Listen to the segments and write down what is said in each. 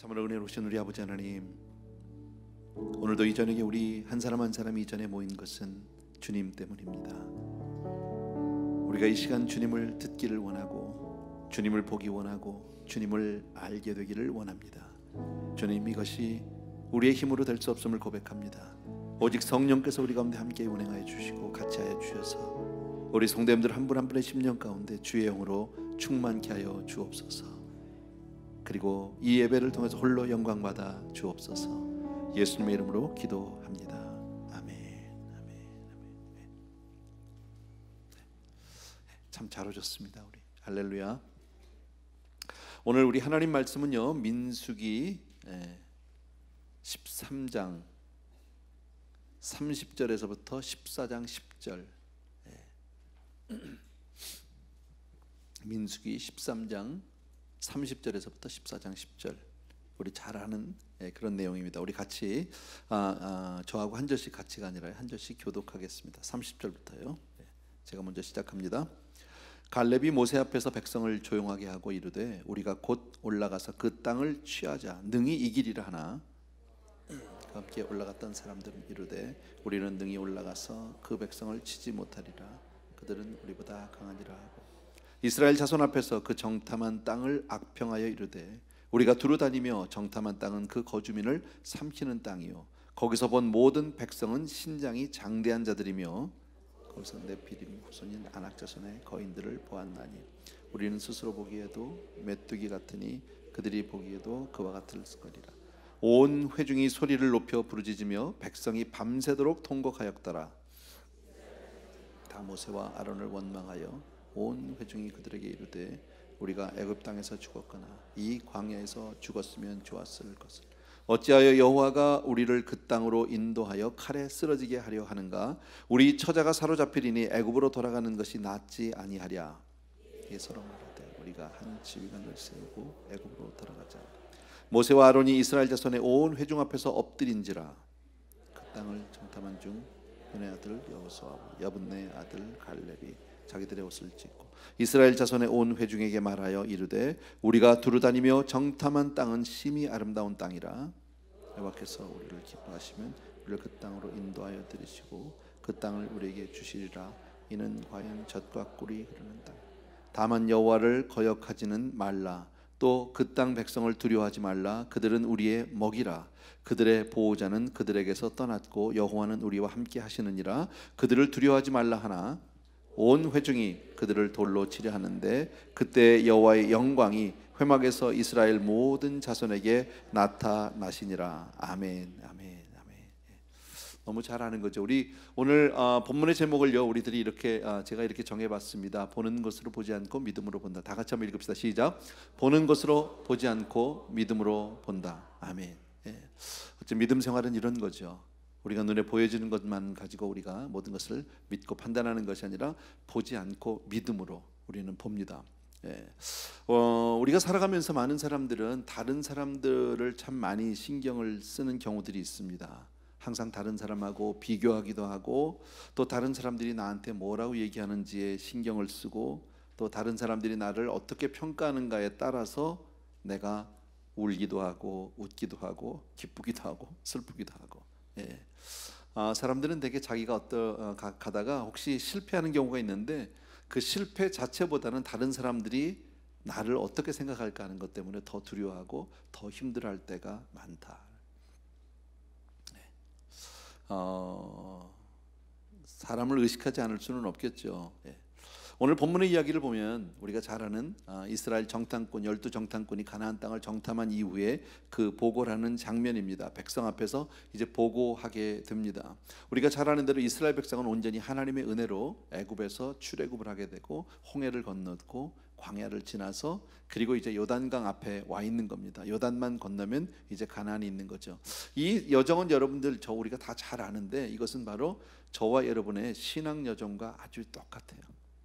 참으로 은혜로우신 우리 아버지 하나님, 오늘도 이 저녁에 우리 한 사람 한 사람이 이 전에 모인 것은 주님 때문입니다. 우리가 이 시간 주님을 듣기를 원하고, 주님을 보기 원하고, 주님을 알게 되기를 원합니다. 주님, 이것이 우리의 힘으로 될 수 없음을 고백합니다. 오직 성령께서 우리 가운데 함께 운행하여 주시고 같이 하여 주셔서 우리 성도님들 한 분 한 분의 심령 가운데 주의 영으로 충만케 하여 주옵소서. 그리고 이 예배를 통해서 홀로 영광 받아 주옵소서. 예수님의 이름으로 기도합니다. 아멘. 참 잘 오셨습니다. 우리 할렐루야. 오늘 우리 하나님 말씀은요, 민수기 13장 30절에서부터 14장 10절. 민수기 13장 30절에서부터 14장 10절. 우리 잘 아는 그런 내용입니다. 우리 같이 저하고 한 절씩 같이가 아니라 한 절씩 교독하겠습니다. 30절부터요. 제가 먼저 시작합니다. 갈렙이 모세 앞에서 백성을 조용하게 하고 이르되 우리가 곧 올라가서 그 땅을 취하자 능히 이기리라 하나, 함께 올라갔던 사람들은 이르되 우리는 능히 올라가서 그 백성을 치지 못하리라. 그들은 우리보다 강하니라 하고, 이스라엘 자손 앞에서 그 정탐한 땅을 악평하여 이르되 우리가 두루 다니며 정탐한 땅은 그 거주민을 삼키는 땅이요 거기서 본 모든 백성은 신장이 장대한 자들이며 거기서 네피림 후손인 아낙 자손의 거인들을 보았나니 우리는 스스로 보기에도 메뚜기 같으니 그들이 보기에도 그와 같을 거리라. 온 회중이 소리를 높여 부르짖으며 백성이 밤새도록 통곡하였더라. 다 모세와 아론을 원망하여 온 회중이 그들에게 이르되 우리가 애굽 땅에서 죽었거나 이 광야에서 죽었으면 좋았을 것을 어찌하여 여호와가 우리를 그 땅으로 인도하여 칼에 쓰러지게 하려 하는가? 우리 처자가 사로잡히리니 애굽으로 돌아가는 것이 낫지 아니하랴. 이에 서로 말하되 우리가 한 지휘관을 세우고 애굽으로 돌아가자. 모세와 아론이 이스라엘 자손의 온 회중 앞에서 엎드린지라. 그 땅을 정탐한 중 눈의 아들 여호수아와 여분네 아들 갈렙이 자기들의 옷을 찢고 이스라엘 자손의 온 회중에게 말하여 이르되 우리가 두루 다니며 정탐한 땅은 심히 아름다운 땅이라. 여호와께서 우리를 기뻐하시면 우리를 그 땅으로 인도하여 들이시고 그 땅을 우리에게 주시리라. 이는 과연 젖과 꿀이 흐르는 땅. 다만 여호와를 거역하지는 말라. 또 그 땅 백성을 두려워하지 말라. 그들은 우리의 먹이라. 그들의 보호자는 그들에게서 떠났고 여호와는 우리와 함께 하시느니라. 그들을 두려워하지 말라 하나 온 회중이 그들을 돌로 치려 하는데 그때 여호와의 영광이 회막에서 이스라엘 모든 자손에게 나타나시니라. 아멘. 너무 잘 아는 거죠. 우리 오늘 본문의 제목을요, 우리들이 이렇게 제가 이렇게 정해봤습니다. 보는 것으로 보지 않고 믿음으로 본다. 다 같이 한번 읽읍시다. 시작. 보는 것으로 보지 않고 믿음으로 본다. 아멘. 어째 믿음 생활은 이런 거죠. 우리가 눈에 보여지는 것만 가지고 우리가 모든 것을 믿고 판단하는 것이 아니라 보지 않고 믿음으로 우리는 봅니다. 우리가 살아가면서 많은 사람들은 다른 사람들을 참 많이 신경을 쓰는 경우들이 있습니다. 항상 다른 사람하고 비교하기도 하고, 또 다른 사람들이 나한테 뭐라고 얘기하는지에 신경을 쓰고, 또 다른 사람들이 나를 어떻게 평가하는가에 따라서 내가 울기도 하고 웃기도 하고 기쁘기도 하고 슬프기도 하고. 사람들은 되게 자기가 가다가 혹시 실패하는 경우가 있는데 그 실패 자체보다는 다른 사람들이 나를 어떻게 생각할까 하는 것 때문에 더 두려워하고 더 힘들어할 때가 많다. 사람을 의식하지 않을 수는 없겠죠. 오늘 본문의 이야기를 보면 우리가 잘 아는 이스라엘 정탐꾼 12정탐꾼이 가나안 땅을 정탐한 이후에 그 보고를 하는 장면입니다. 백성 앞에서 이제 보고하게 됩니다. 우리가 잘 아는 대로 이스라엘 백성은 온전히 하나님의 은혜로 애굽에서 출애굽을 하게 되고 홍해를 건넜고 광야를 지나서 그리고 이제 요단강 앞에 와 있는 겁니다. 요단만 건너면 이제 가나안이 있는 거죠. 이 여정은 여러분들 우리가 다 잘 아는데 이것은 바로 저와 여러분의 신앙 여정과 아주 똑같아요.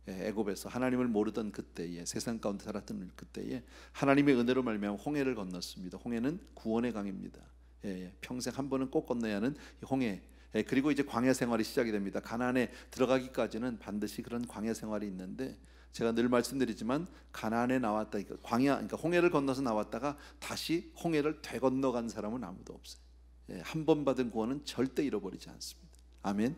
애굽에서 하나님을 모르던 그때에, 세상 가운데 살았던 그때에 하나님의 은혜로 말미암아 홍해를 건넜습니다. 홍해는 구원의 강입니다. 평생 한 번은 꼭 건너야 하는 홍해. 그리고 이제 광야 생활이 시작이 됩니다. 가나안에 들어가기까지는 반드시 그런 광야 생활이 있는데, 제가 늘 말씀드리지만 가나안에 나왔다, 광야, 그러니까 홍해를 건너서 나왔다가 다시 홍해를 되건너간 사람은 아무도 없어요. 한 번 받은 구원은 절대 잃어버리지 않습니다. 아멘.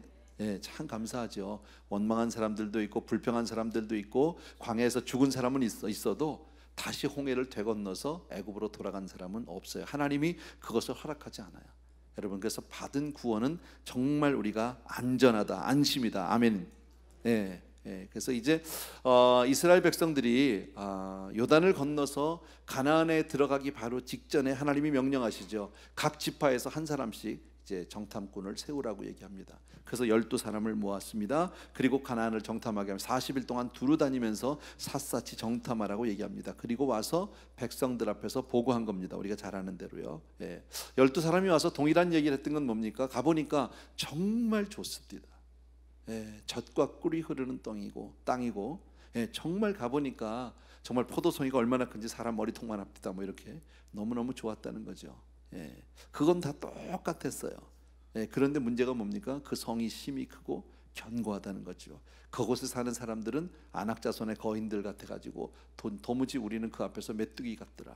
참 감사하죠. 원망한 사람들도 있고 불평한 사람들도 있고 광야에서 죽은 사람은 있어도 다시 홍해를 되건너서 애굽으로 돌아간 사람은 없어요. 하나님이 그것을 허락하지 않아요. 여러분, 그래서 받은 구원은 정말 우리가 안전하다, 안심이다. 아멘. 그래서 이제 이스라엘 백성들이 요단을 건너서 가나안에 들어가기 바로 직전에 하나님이 명령하시죠. 각 지파에서 한 사람씩 이제 정탐꾼을 세우라고 얘기합니다. 그래서 12사람을 모았습니다. 그리고 가나안을 정탐하게 하면 40일 동안 두루 다니면서 샅샅이 정탐하라고 얘기합니다. 그리고 와서 백성들 앞에서 보고한 겁니다. 우리가 잘 아는 대로요. 12사람이 와서 동일한 얘기를 했던 건 뭡니까? 가보니까 정말 좋습니다. 젖과 꿀이 흐르는 땅이고 정말 가보니까 정말 포도송이가 얼마나 큰지 사람 머리통만 합니다. 뭐 이렇게 너무너무 좋았다는 거죠. 그건 다 똑같았어요. 그런데 문제가 뭡니까? 그 성이 심이 크고 견고하다는 거죠. 그곳에 사는 사람들은 안악자손의 거인들 같아가지고 도무지 우리는 그 앞에서 메뚜기 같더라.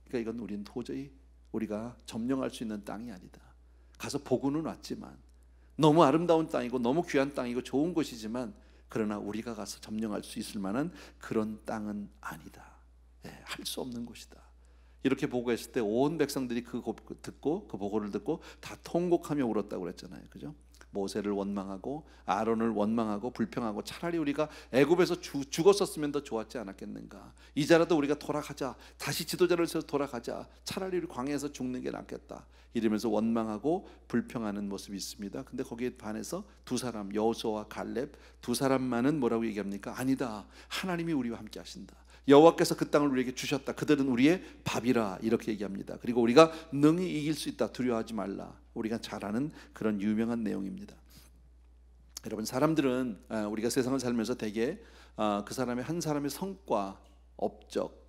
그러니까 이건 우리는 도저히 우리가 점령할 수 있는 땅이 아니다. 가서 보고는 왔지만 너무 아름다운 땅이고 너무 귀한 땅이고 좋은 곳이지만 그러나 우리가 가서 점령할 수 있을 만한 그런 땅은 아니다. 할 수 없는 곳이다. 이렇게 보고했을 때 온 백성들이 그 보고를 듣고 다 통곡하며 울었다고 그랬잖아요. 그죠? 모세를 원망하고 아론을 원망하고 불평하고 차라리 우리가 애굽에서 죽었었으면 더 좋았지 않았겠는가. 이제라도 우리가 돌아가자. 다시 지도자를 세워서 돌아가자. 차라리 우리 광야에서 죽는 게 낫겠다. 이러면서 원망하고 불평하는 모습이 있습니다. 근데 거기에 반해서 두 사람, 여호수아와 갈렙 두 사람만은 뭐라고 얘기합니까? 아니다. 하나님이 우리와 함께 하신다. 여호와께서 그 땅을 우리에게 주셨다. 그들은 우리의 밥이라. 이렇게 얘기합니다. 그리고 우리가 능히 이길 수 있다. 두려워하지 말라. 우리가 잘 아는 그런 유명한 내용입니다. 여러분, 사람들은 우리가 세상을 살면서 대개 그 사람의 한 사람의 성과, 업적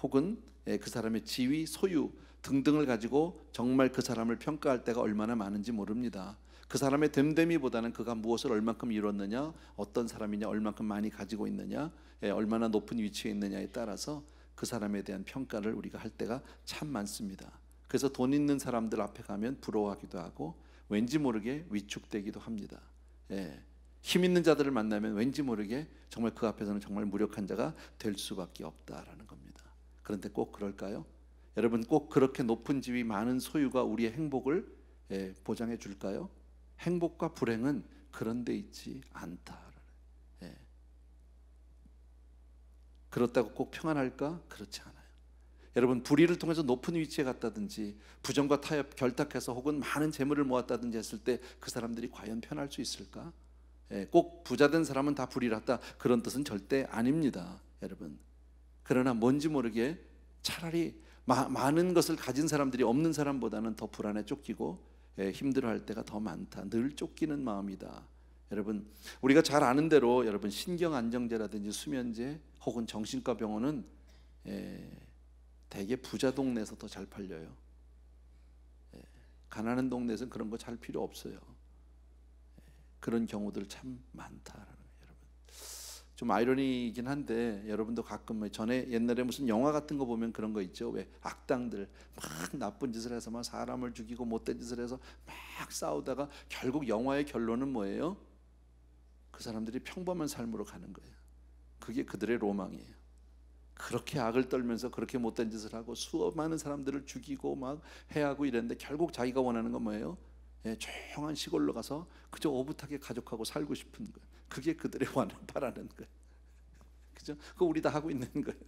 혹은 그 사람의 지위, 소유 등등을 가지고 정말 그 사람을 평가할 때가 얼마나 많은지 모릅니다. 그 사람의 됨됨이보다는 그가 무엇을 얼만큼 이뤘느냐, 어떤 사람이냐, 얼만큼 많이 가지고 있느냐, 얼마나 높은 위치에 있느냐에 따라서 그 사람에 대한 평가를 우리가 할 때가 참 많습니다. 그래서 돈 있는 사람들 앞에 가면 부러워하기도 하고 왠지 모르게 위축되기도 합니다. 힘 있는 자들을 만나면 왠지 모르게 정말 그 앞에서는 정말 무력한 자가 될 수밖에 없다라는 겁니다. 그런데 꼭 그럴까요? 여러분, 꼭 그렇게 높은 지위, 많은 소유가 우리의 행복을 보장해 줄까요? 행복과 불행은 그런 데 있지 않다. 그렇다고 꼭 평안할까? 그렇지 않아요. 여러분, 불의를 통해서 높은 위치에 갔다든지 부정과 타협 결탁해서 혹은 많은 재물을 모았다든지 했을 때 그 사람들이 과연 편할 수 있을까? 꼭 부자된 사람은 다 불의롭다, 그런 뜻은 절대 아닙니다. 여러분, 그러나 뭔지 모르게 차라리 많은 것을 가진 사람들이 없는 사람보다는 더 불안에 쫓기고 힘들어할 때가 더 많다. 늘 쫓기는 마음이다. 여러분, 우리가 잘 아는 대로 여러분, 신경안정제라든지 수면제 혹은 정신과 병원은 대개 부자 동네에서 더 잘 팔려요. 가난한 동네에서는 그런 거 잘 필요 없어요. 그런 경우들 참 많다라는 거예요. 여러분, 좀 아이러니이긴 한데 여러분도 가끔 전에 옛날에 무슨 영화 같은 거 보면 그런 거 있죠. 왜 악당들 막 나쁜 짓을 해서 막 사람을 죽이고 못된 짓을 해서 막 싸우다가 결국 영화의 결론은 뭐예요? 그 사람들이 평범한 삶으로 가는 거예요. 그게 그들의 로망이에요. 그렇게 악을 떨면서 그렇게 못된 짓을 하고 수많은 사람들을 죽이고 막 해하고 이랬는데 결국 자기가 원하는 건 뭐예요? 조용한 시골로 가서 그저 오붓하게 가족하고 살고 싶은 거예요. 그게 그들의 바라는 거예요. 그죠? 그거 우리 다 하고 있는 거예요.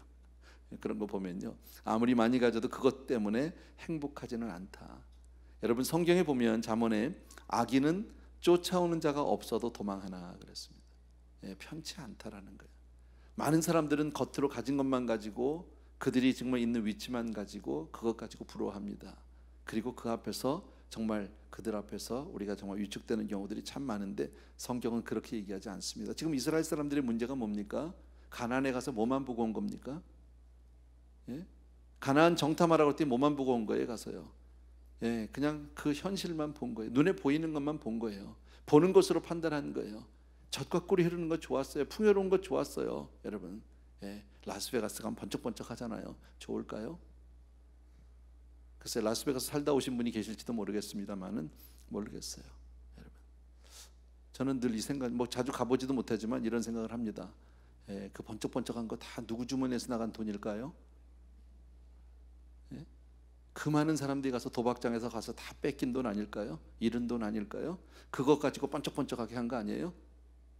그런 거 보면요, 아무리 많이 가져도 그것 때문에 행복하지는 않다. 여러분, 성경에 보면 잠언에 악인은 쫓아오는 자가 없어도 도망하나 그랬습니다. 편치 않다라는 거예요. 많은 사람들은 겉으로 가진 것만 가지고 그들이 정말 있는 위치만 가지고 그것 가지고 부러워합니다. 그리고 그 앞에서 정말 그들 앞에서 우리가 정말 위축되는 경우들이 참 많은데 성경은 그렇게 얘기하지 않습니다. 지금 이스라엘 사람들의 문제가 뭡니까? 가나안에 가서 뭐만 보고 온 겁니까? 가나안 정탐하라고 했더니 뭐만 보고 온 거예요? 가서요. 그냥 그 현실만 본 거예요. 눈에 보이는 것만 본 거예요. 보는 것으로 판단한 거예요. 젖과 꿀이 흐르는 거 좋았어요. 풍요로운 거 좋았어요. 여러분, 라스베가스 가면 번쩍번쩍 하잖아요. 좋을까요? 글쎄, 라스베가스 살다 오신 분이 계실지도 모르겠습니다만은 모르겠어요. 여러분, 저는 늘 이 생각, 자주 가보지도 못하지만 이런 생각을 합니다. 그 번쩍번쩍한 거 다 누구 주머니에서 나간 돈일까요? 그 많은 사람들이 가서 도박장에서 가서 다 뺏긴 돈 아닐까요? 잃은 돈 아닐까요? 그것 가지고 번쩍번쩍하게 한 거 아니에요?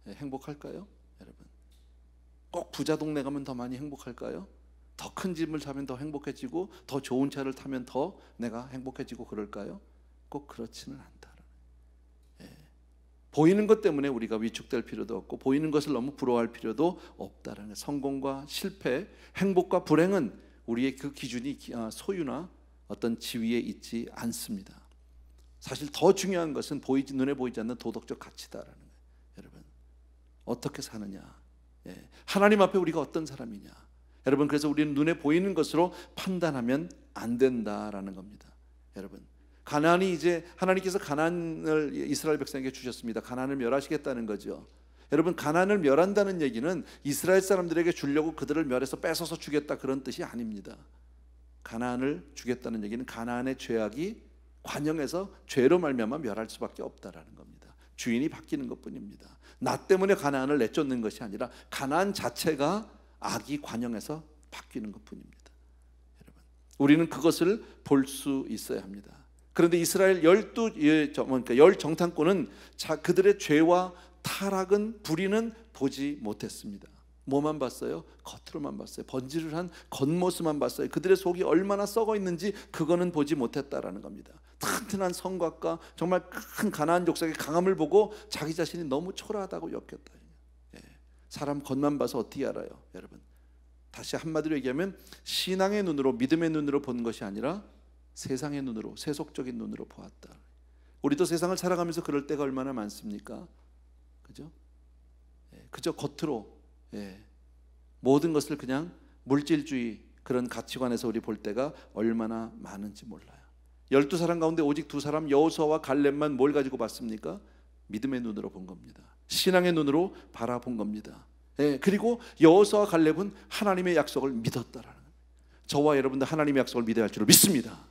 행복할까요? 여러분, 꼭 부자 동네 가면 더 많이 행복할까요? 더 큰 집을 사면 더 행복해지고 더 좋은 차를 타면 더 내가 행복해지고 그럴까요? 꼭 그렇지는 않다. 보이는 것 때문에 우리가 위축될 필요도 없고 보이는 것을 너무 부러워할 필요도 없다라는 거예요. 성공과 실패, 행복과 불행은 우리의 그 기준이 소유나 어떤 지위에 있지 않습니다. 사실 더 중요한 것은 눈에 보이지 않는 도덕적 가치다라는 거예요. 여러분, 어떻게 사느냐, 하나님 앞에 우리가 어떤 사람이냐. 여러분, 그래서 우리는 눈에 보이는 것으로 판단하면 안 된다라는 겁니다. 여러분, 가나안이 이제 하나님께서 가나안을 이스라엘 백성에게 주셨습니다. 가나안을 멸하시겠다는 거죠. 여러분, 가나안을 멸한다는 얘기는 이스라엘 사람들에게 주려고 그들을 멸해서 뺏어서 주겠다 그런 뜻이 아닙니다. 가나안을 주겠다는 얘기는 가나안의 죄악이 관영해서 죄로 말미암아 멸할 수밖에 없다라는 겁니다. 주인이 바뀌는 것뿐입니다. 나 때문에 가나안을 내쫓는 것이 아니라 가나안 자체가 악이 관영해서 바뀌는 것뿐입니다. 여러분, 우리는 그것을 볼 수 있어야 합니다. 그런데 이스라엘 열 정탐꾼은 그들의 죄와 타락은 불의는 보지 못했습니다. 뭐만 봤어요? 겉으로만 봤어요. 번지르르한 겉모습만 봤어요. 그들의 속이 얼마나 썩어 있는지 그거는 보지 못했다라는 겁니다. 튼튼한 성곽과 정말 큰 가나안 족속의 강함을 보고 자기 자신이 너무 초라하다고 여겼다. 사람 겉만 봐서 어떻게 알아요? 여러분, 다시 한마디로 얘기하면 신앙의 눈으로, 믿음의 눈으로 본 것이 아니라 세상의 눈으로, 세속적인 눈으로 보았다. 우리도 세상을 살아가면서 그럴 때가 얼마나 많습니까? 그죠? 그저 겉으로 모든 것을 그냥 물질주의 그런 가치관에서 우리 볼 때가 얼마나 많은지 몰라요. 12사람 가운데 오직 2사람 여호수아와 갈렙만 뭘 가지고 봤습니까? 믿음의 눈으로 본 겁니다. 신앙의 눈으로 바라본 겁니다. 그리고 여호수아와 갈렙은 하나님의 약속을 믿었다라는 거예요. 저와 여러분도 하나님의 약속을 믿어야 할 줄 믿습니다.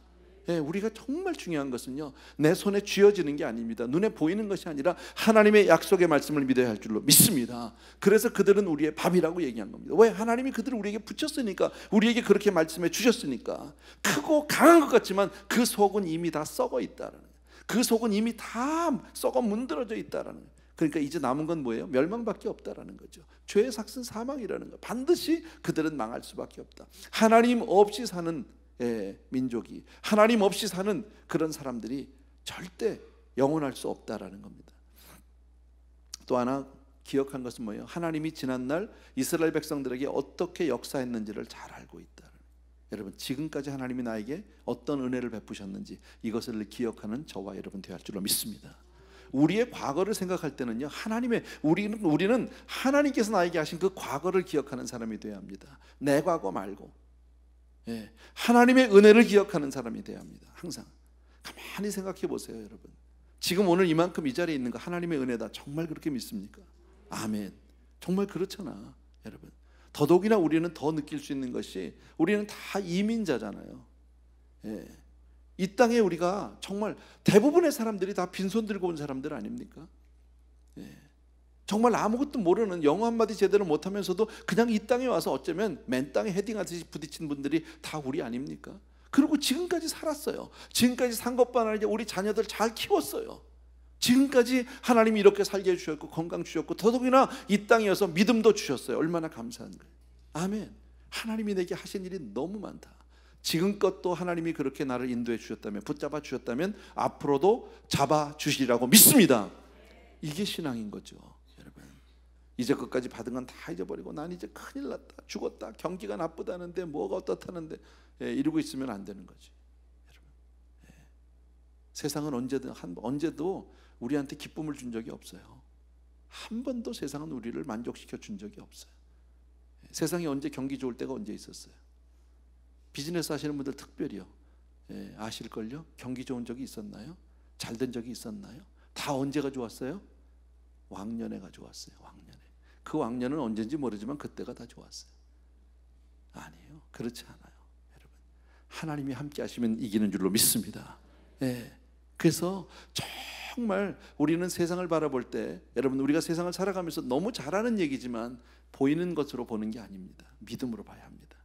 우리가 정말 중요한 것은요, 내 손에 쥐어지는 게 아닙니다. 눈에 보이는 것이 아니라 하나님의 약속의 말씀을 믿어야 할 줄로 믿습니다. 그래서 그들은 우리의 밥이라고 얘기한 겁니다. 왜? 하나님이 그들을 우리에게 붙였으니까, 우리에게 그렇게 말씀해 주셨으니까. 크고 강한 것 같지만 그 속은 이미 다 썩어 있다라는 거예요. 그 속은 이미 다 썩어 문드러져 있다라는 거예요. 그러니까 이제 남은 건 뭐예요? 멸망밖에 없다라는 거죠. 죄의 삭은 사망이라는 거. 반드시 그들은 망할 수밖에 없다. 하나님 없이 사는 민족이, 하나님 없이 사는 그런 사람들이 절대 영원할 수 없다라는 겁니다. 또 하나 기억한 것은 뭐예요? 하나님이 지난날 이스라엘 백성들에게 어떻게 역사했는지를 잘 알고 있다. 여러분, 지금까지 하나님이 나에게 어떤 은혜를 베푸셨는지 이것을 기억하는 저와 여러분 되어야 할 줄로 믿습니다. 우리의 과거를 생각할 때는요, 우리는 하나님께서 나에게 하신 그 과거를 기억하는 사람이 되어야 합니다. 내 과거 말고 하나님의 은혜를 기억하는 사람이 되어야 합니다. 항상 가만히 생각해 보세요. 여러분, 지금 오늘 이만큼 이 자리에 있는 거 하나님의 은혜다. 정말 그렇게 믿습니까? 아멘. 정말 그렇잖아. 여러분, 더더욱이나 우리는 더 느낄 수 있는 것이 우리는 다 이민자잖아요. 이 땅에 우리가 정말 대부분의 사람들이 다 빈손 들고 온 사람들 아닙니까? 정말 아무것도 모르는, 영어 한마디 제대로 못하면서도 그냥 이 땅에 와서 어쩌면 맨 땅에 헤딩하듯이 부딪힌 분들이 다 우리 아닙니까? 그리고 지금까지 살았어요. 지금까지 산 것뿐 아니라 우리 자녀들 잘 키웠어요. 지금까지 하나님이 이렇게 살게 해주셨고 건강 주셨고 더더욱이나 이 땅에 와서 믿음도 주셨어요. 얼마나 감사한 거예요. 아멘. 하나님이 내게 하신 일이 너무 많다. 지금껏 또 하나님이 그렇게 나를 인도해 주셨다면, 붙잡아 주셨다면 앞으로도 잡아 주시리라고 믿습니다. 이게 신앙인 거죠. 여러분, 이제껏까지 받은 건 다 잊어버리고 난 이제 큰일 났다, 죽었다, 경기가 나쁘다는데 뭐가 어떻다는데 이러고 있으면 안 되는 거지. 여러분, 세상은 언제도 우리한테 기쁨을 준 적이 없어요. 한 번도 세상은 우리를 만족시켜 준 적이 없어요. 세상에 언제 경기 좋을 때가 언제 있었어요? 비즈니스 하시는 분들 특별히요, 아실걸요? 경기 좋은 적이 있었나요? 잘 된 적이 있었나요? 다 언제가 좋았어요? 왕년에 가져왔어요. 왕년에. 그 왕년은 언제인지 모르지만 그때가 다 좋았어요. 아니에요. 그렇지 않아요. 여러분, 하나님이 함께 하시면 이기는 줄로 믿습니다. 그래서 정말 우리는 세상을 바라볼 때, 여러분, 우리가 세상을 살아가면서 너무 잘하는 얘기지만 보이는 것으로 보는 게 아닙니다. 믿음으로 봐야 합니다.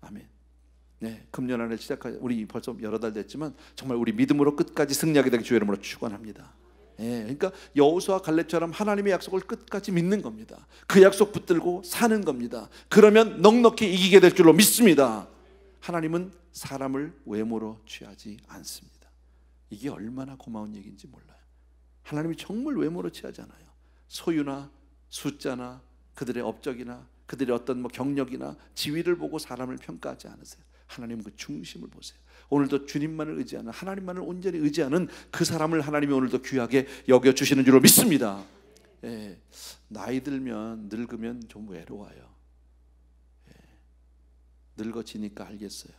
아멘. 금년안을 우리 벌써 여러 달 됐지만 정말 우리 믿음으로 끝까지 승리하게 되기 주의 이름으로 축원합니다. 그러니까 여호수아 갈렙처럼 하나님의 약속을 끝까지 믿는 겁니다. 그 약속 붙들고 사는 겁니다. 그러면 넉넉히 이기게 될 줄로 믿습니다. 하나님은 사람을 외모로 취하지 않습니다. 이게 얼마나 고마운 얘기인지 몰라요. 하나님이 정말 외모로 취하지 않아요. 소유나 숫자나 그들의 업적이나 그들의 어떤 경력이나 지위를 보고 사람을 평가하지 않으세요. 하나님은 그 중심을 보세요. 오늘도 주님만을 의지하는, 하나님만을 온전히 의지하는 그 사람을 하나님이 오늘도 귀하게 여겨주시는 줄로 믿습니다. 나이 들면, 늙으면 좀 외로워요. 늙어지니까 알겠어요.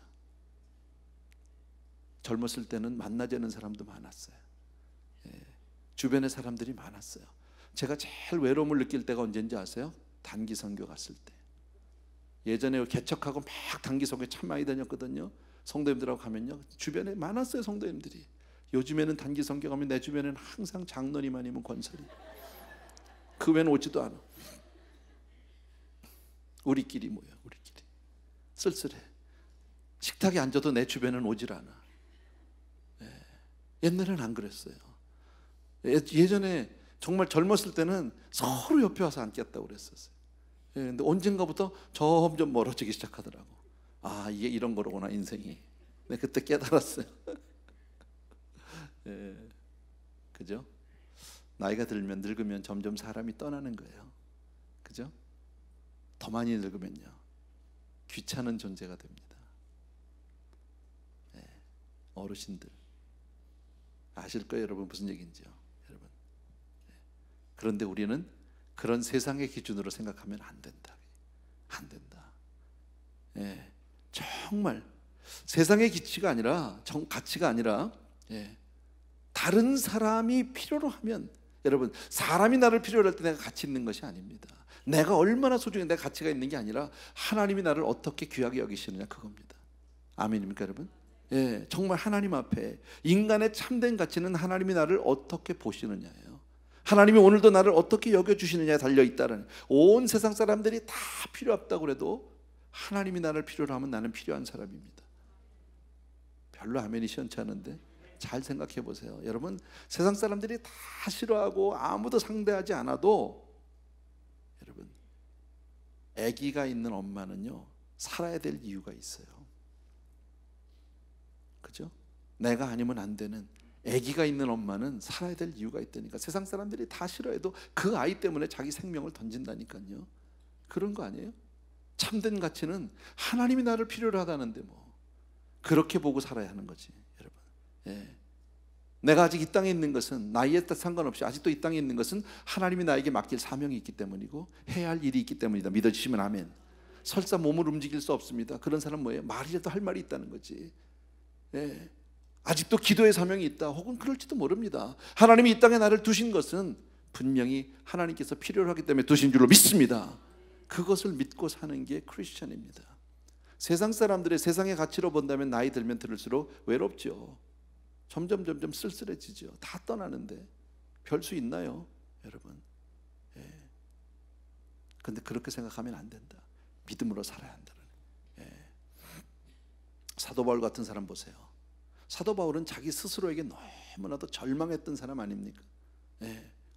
젊었을 때는 만나자는 사람도 많았어요. 주변에 사람들이 많았어요. 제가 제일 외로움을 느낄 때가 언제인지 아세요? 단기 선교 갔을 때. 예전에 개척하고 막 단기 선교 참 많이 다녔거든요. 성도님들하고 가면요, 주변에 많았어요. 성도님들이. 요즘에는 단기 선교 가면 내 주변에는 항상 장로님 아니면 권사님, 그 외에는 오지도 않아. 우리끼리 모여, 우리끼리. 쓸쓸해. 식탁에 앉아도 내 주변에는 오질 않아. 옛날에는 안 그랬어요. 예전에 정말 젊었을 때는 서로 옆에 와서 앉겠다고 그랬었어요. 근데 언젠가부터 점점 멀어지기 시작하더라고. 아, 이게 이런 거로구나, 인생이. 네, 그때 깨달았어요. 그죠? 나이가 들면, 늙으면 점점 사람이 떠나는 거예요. 그죠? 더 많이 늙으면요, 귀찮은 존재가 됩니다. 어르신들 아실 거예요, 여러분, 무슨 얘기인지요, 여러분. 그런데 우리는 그런 세상의 기준으로 생각하면 안 된다. 안 된다. 정말 세상의 가치가 아니라 다른 사람이 필요로 하면, 여러분, 사람이 나를 필요로 할 때 내가 가치 있는 것이 아닙니다. 내가 얼마나 소중해, 내가 가치가 있는 게 아니라 하나님이 나를 어떻게 귀하게 여기시느냐, 그겁니다. 아멘입니까, 여러분? 정말 하나님 앞에 인간의 참된 가치는 하나님이 나를 어떻게 보시느냐예요. 하나님이 오늘도 나를 어떻게 여겨주시느냐에 달려있다는, 온 세상 사람들이 다 필요 없다고 해도 하나님이 나를 필요로 하면 나는 필요한 사람입니다. 별로 아멘이 시원치 않은데 잘 생각해 보세요. 여러분, 세상 사람들이 다 싫어하고 아무도 상대하지 않아도, 여러분, 아기가 있는 엄마는요, 살아야 될 이유가 있어요. 그죠? 내가 아니면 안 되는 아기가 있는 엄마는 살아야 될 이유가 있다니까. 세상 사람들이 다 싫어해도 그 아이 때문에 자기 생명을 던진다니까요. 그런 거 아니에요? 참된 가치는 하나님이 나를 필요로 하다는데 그렇게 보고 살아야 하는 거지, 여러분. 내가 아직 이 땅에 있는 것은, 나이에 상관없이 아직도 이 땅에 있는 것은 하나님이 나에게 맡길 사명이 있기 때문이고 해야 할 일이 있기 때문이다. 믿어주시면 아멘. 설사 몸을 움직일 수 없습니다. 그런 사람 뭐예요? 말이라도 할 말이 있다는 거지. 아직도 기도의 사명이 있다, 혹은 그럴지도 모릅니다. 하나님이 이 땅에 나를 두신 것은 분명히 하나님께서 필요로 하기 때문에 두신 줄로 믿습니다. 그것을 믿고 사는 게 크리스천입니다. 세상 사람들의 세상의 가치로 본다면 나이 들면 들을수록 외롭죠. 점점 쓸쓸해지죠. 다 떠나는데 별 수 있나요, 여러분? 근데 그렇게 생각하면 안 된다. 믿음으로 살아야 한다는. 사도 바울 같은 사람 보세요. 사도 바울은 자기 스스로에게 너무나도 절망했던 사람 아닙니까?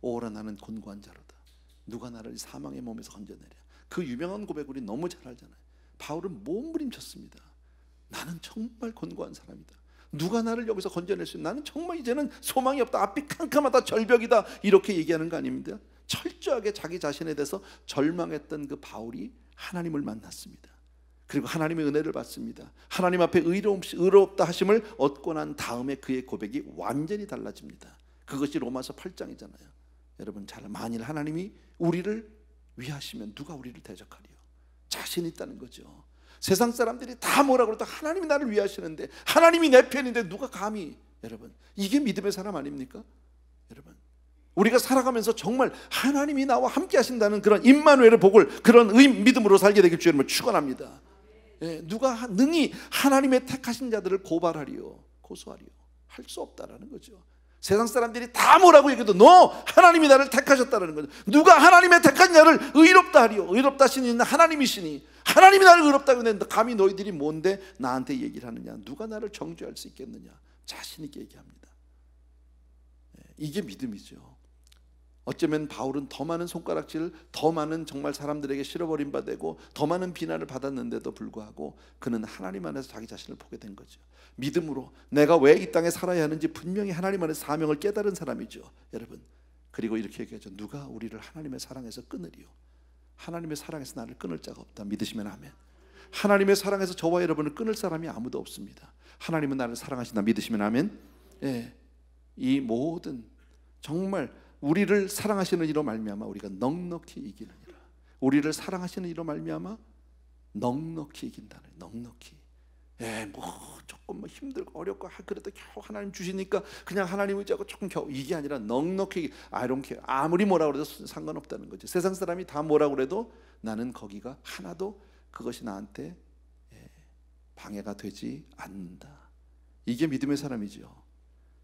오라 나는 곤고한 자로다. 누가 나를 사망의 몸에서 건져내랴. 그 유명한 고백 우리 너무 잘 알잖아요. 바울은 몸부림쳤습니다. 나는 정말 곤고한 사람이다. 누가 나를 여기서 건져낼 수 있나? 나는 정말 이제는 소망이 없다. 앞이 캄캄하다. 절벽이다. 이렇게 얘기하는 거 아닙니다. 철저하게 자기 자신에 대해서 절망했던 그 바울이 하나님을 만났습니다. 그리고 하나님의 은혜를 받습니다. 하나님 앞에 의롭다 하심을 얻고 난 다음에 그의 고백이 완전히 달라집니다. 그것이 로마서 8장이잖아요. 여러분, 만일 하나님이 우리를 위하시면 누가 우리를 대적하리요? 자신 있다는 거죠. 세상 사람들이 다 뭐라 그래도 하나님이 나를 위하시는데, 하나님이 내 편인데 누가 감히. 여러분, 이게 믿음의 사람 아닙니까? 여러분, 우리가 살아가면서 정말 하나님이 나와 함께 하신다는 그런 임마누엘의 복을, 그런 믿음으로 살게 되길 주님을 축원합니다. 누가 능히 하나님의 택하신 자들을 고발하리요, 고소하리요 할 수 없다라는 거죠. 세상 사람들이 다 뭐라고 얘기해도 너 하나님이 나를 택하셨다라는 거죠. 누가 하나님의 택한 자를 의롭다 하리요, 의롭다 하시는 하나님이시니 하나님이 나를 의롭다고 했는데 감히 너희들이 뭔데 나한테 얘기를 하느냐, 누가 나를 정죄할 수 있겠느냐, 자신 있게 얘기합니다. 이게 믿음이죠. 어쩌면 바울은 더 많은 손가락질, 더 많은 정말 사람들에게 실어버림 바 되고 더 많은 비난을 받았는데도 불구하고 그는 하나님 안에서 자기 자신을 보게 된 거죠. 믿음으로 내가 왜 이 땅에 살아야 하는지 분명히 하나님 안에서 사명을 깨달은 사람이죠, 여러분. 그리고 이렇게 얘기하죠. 누가 우리를 하나님의 사랑에서 끊으리요, 하나님의 사랑에서 나를 끊을 자가 없다. 믿으시면 아멘. 하나님의 사랑에서 저와 여러분을 끊을 사람이 아무도 없습니다. 하나님은 나를 사랑하신다. 믿으시면 아멘. 이 모든 정말 우리를 사랑하시는 이로 말미암아 우리가 넉넉히 이기느니라. 우리를 사랑하시는 이로 말미암아 넉넉히 이긴다네. 넉넉히. 뭐 조금 힘들고 어렵고 그래도 겨우 하나님 주시니까 그냥 하나님 의지하고 조금 겨우, 이게 아니라 넉넉히. I don't care. 아무리 뭐라고 해도 상관없다는 거죠. 세상 사람이 다 뭐라고 해도 나는 거기가 하나도 그것이 나한테 방해가 되지 않는다. 이게 믿음의 사람이죠.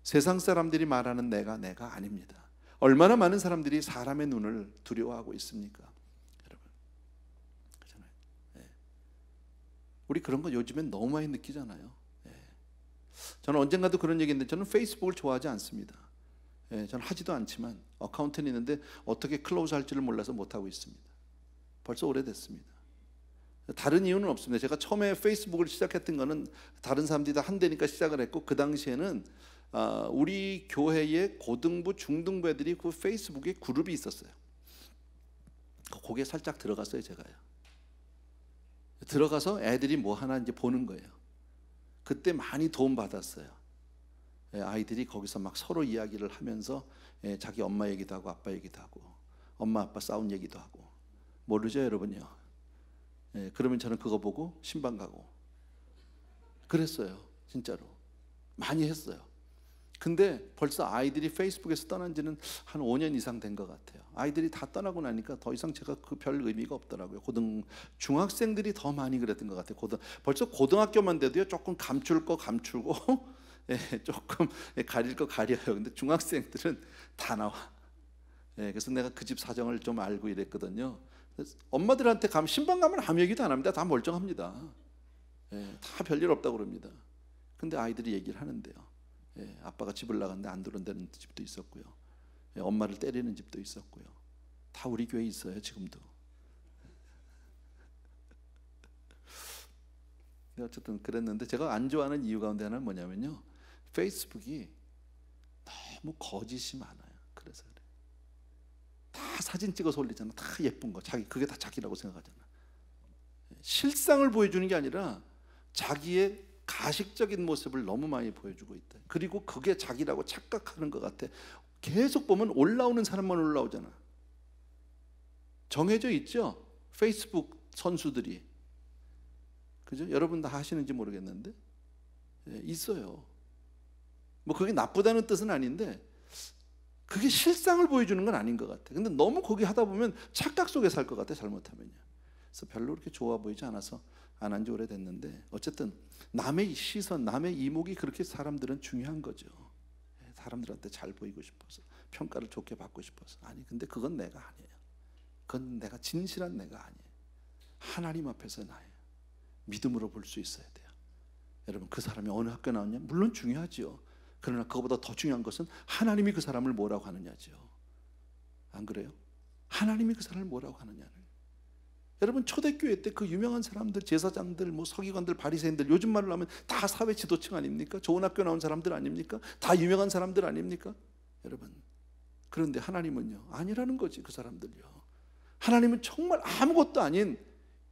세상 사람들이 말하는 내가 아닙니다. 얼마나 많은 사람들이 사람의 눈을 두려워하고 있습니까, 여러분? 그렇잖아요. 우리 그런 거 요즘엔 너무 많이 느끼잖아요. 저는 언젠가도 그런 얘기했는데 저는 페이스북을 좋아하지 않습니다. 저는 하지도 않지만 어카운트는 있는데 어떻게 클로즈 할지를 몰라서 못하고 있습니다. 벌써 오래됐습니다. 다른 이유는 없습니다. 제가 처음에 페이스북을 시작했던 거는 다른 사람들이 다 한대니까 시작을 했고, 그 당시에는 우리 교회의 고등부, 중등부 애들이 그 페이스북에 그룹이 있었어요. 거기에 살짝 들어갔어요, 제가요. 들어가서 애들이 뭐 하나 이제 보는 거예요. 그때 많이 도움 받았어요. 아이들이 거기서 막 서로 이야기를 하면서 자기 엄마 얘기도 하고 아빠 얘기도 하고 엄마 아빠 싸운 얘기도 하고. 모르죠, 여러분요? 그러면 저는 그거 보고 신방 가고 그랬어요. 진짜로 많이 했어요. 근데 벌써 아이들이 페이스북에서 떠난 지는 한 5년 이상 된 것 같아요. 아이들이 다 떠나고 나니까 더 이상 제가 그 별 의미가 없더라고요. 중학생들이 더 많이 그랬던 것 같아요. 벌써 고등학교만 돼도요, 조금 감출 거 감추고 조금 가릴 거 가려요. 근데 중학생들은 다 나와. 그래서 내가 그 집 사정을 좀 알고 이랬거든요. 엄마들한테 가면, 신방 가면 아무 얘기도 안 합니다. 다 멀쩡합니다. 다 별일 없다고 그럽니다. 근데 아이들이 얘기를 하는데요. 아빠가 집을 나갔는데 안 들어온다는 집도 있었고요. 엄마를 때리는 집도 있었고요. 다 우리 교회에 있어요, 지금도. 어쨌든 그랬는데 제가 안 좋아하는 이유 가운데 하나는 뭐냐면요, 페이스북이 너무 거짓이 많아요. 그래서 그래. 다 사진 찍어서 올리잖아. 다 예쁜 거, 그게 다 자기라고 생각하잖아. 실상을 보여주는 게 아니라 자기의 가식적인 모습을 너무 많이 보여주고 있다. 그리고 그게 자기라고 착각하는 것 같아. 계속 보면 올라오는 사람만 올라오잖아. 정해져 있죠, 페이스북 선수들이. 그죠? 여러분 다 하시는지 모르겠는데 있어요. 뭐 그게 나쁘다는 뜻은 아닌데 그게 실상을 보여주는 건 아닌 것 같아. 근데 너무 거기 하다 보면 착각 속에 살 것 같아, 잘못하면요. 그래서 별로 그렇게 좋아 보이지 않아서 안 한 지 오래됐는데, 어쨌든 남의 시선, 남의 이목이 그렇게 사람들은 중요한 거죠. 사람들한테 잘 보이고 싶어서, 평가를 좋게 받고 싶어서. 아니, 근데 그건 내가 아니에요. 그건 내가 진실한 내가 아니에요. 하나님 앞에서 나예요. 믿음으로 볼 수 있어야 돼요. 여러분, 그 사람이 어느 학교 나왔냐? 물론 중요하죠. 그러나 그거보다 더 중요한 것은 하나님이 그 사람을 뭐라고 하느냐죠. 안 그래요? 하나님이 그 사람을 뭐라고 하느냐를. 여러분, 초대교회 때 그 유명한 사람들, 제사장들, 뭐 서기관들, 바리새인들, 요즘 말로 하면 다 사회 지도층 아닙니까? 좋은 학교 나온 사람들 아닙니까? 다 유명한 사람들 아닙니까? 여러분, 그런데 하나님은요, 아니라는 거지. 그 사람들요, 하나님은 정말 아무것도 아닌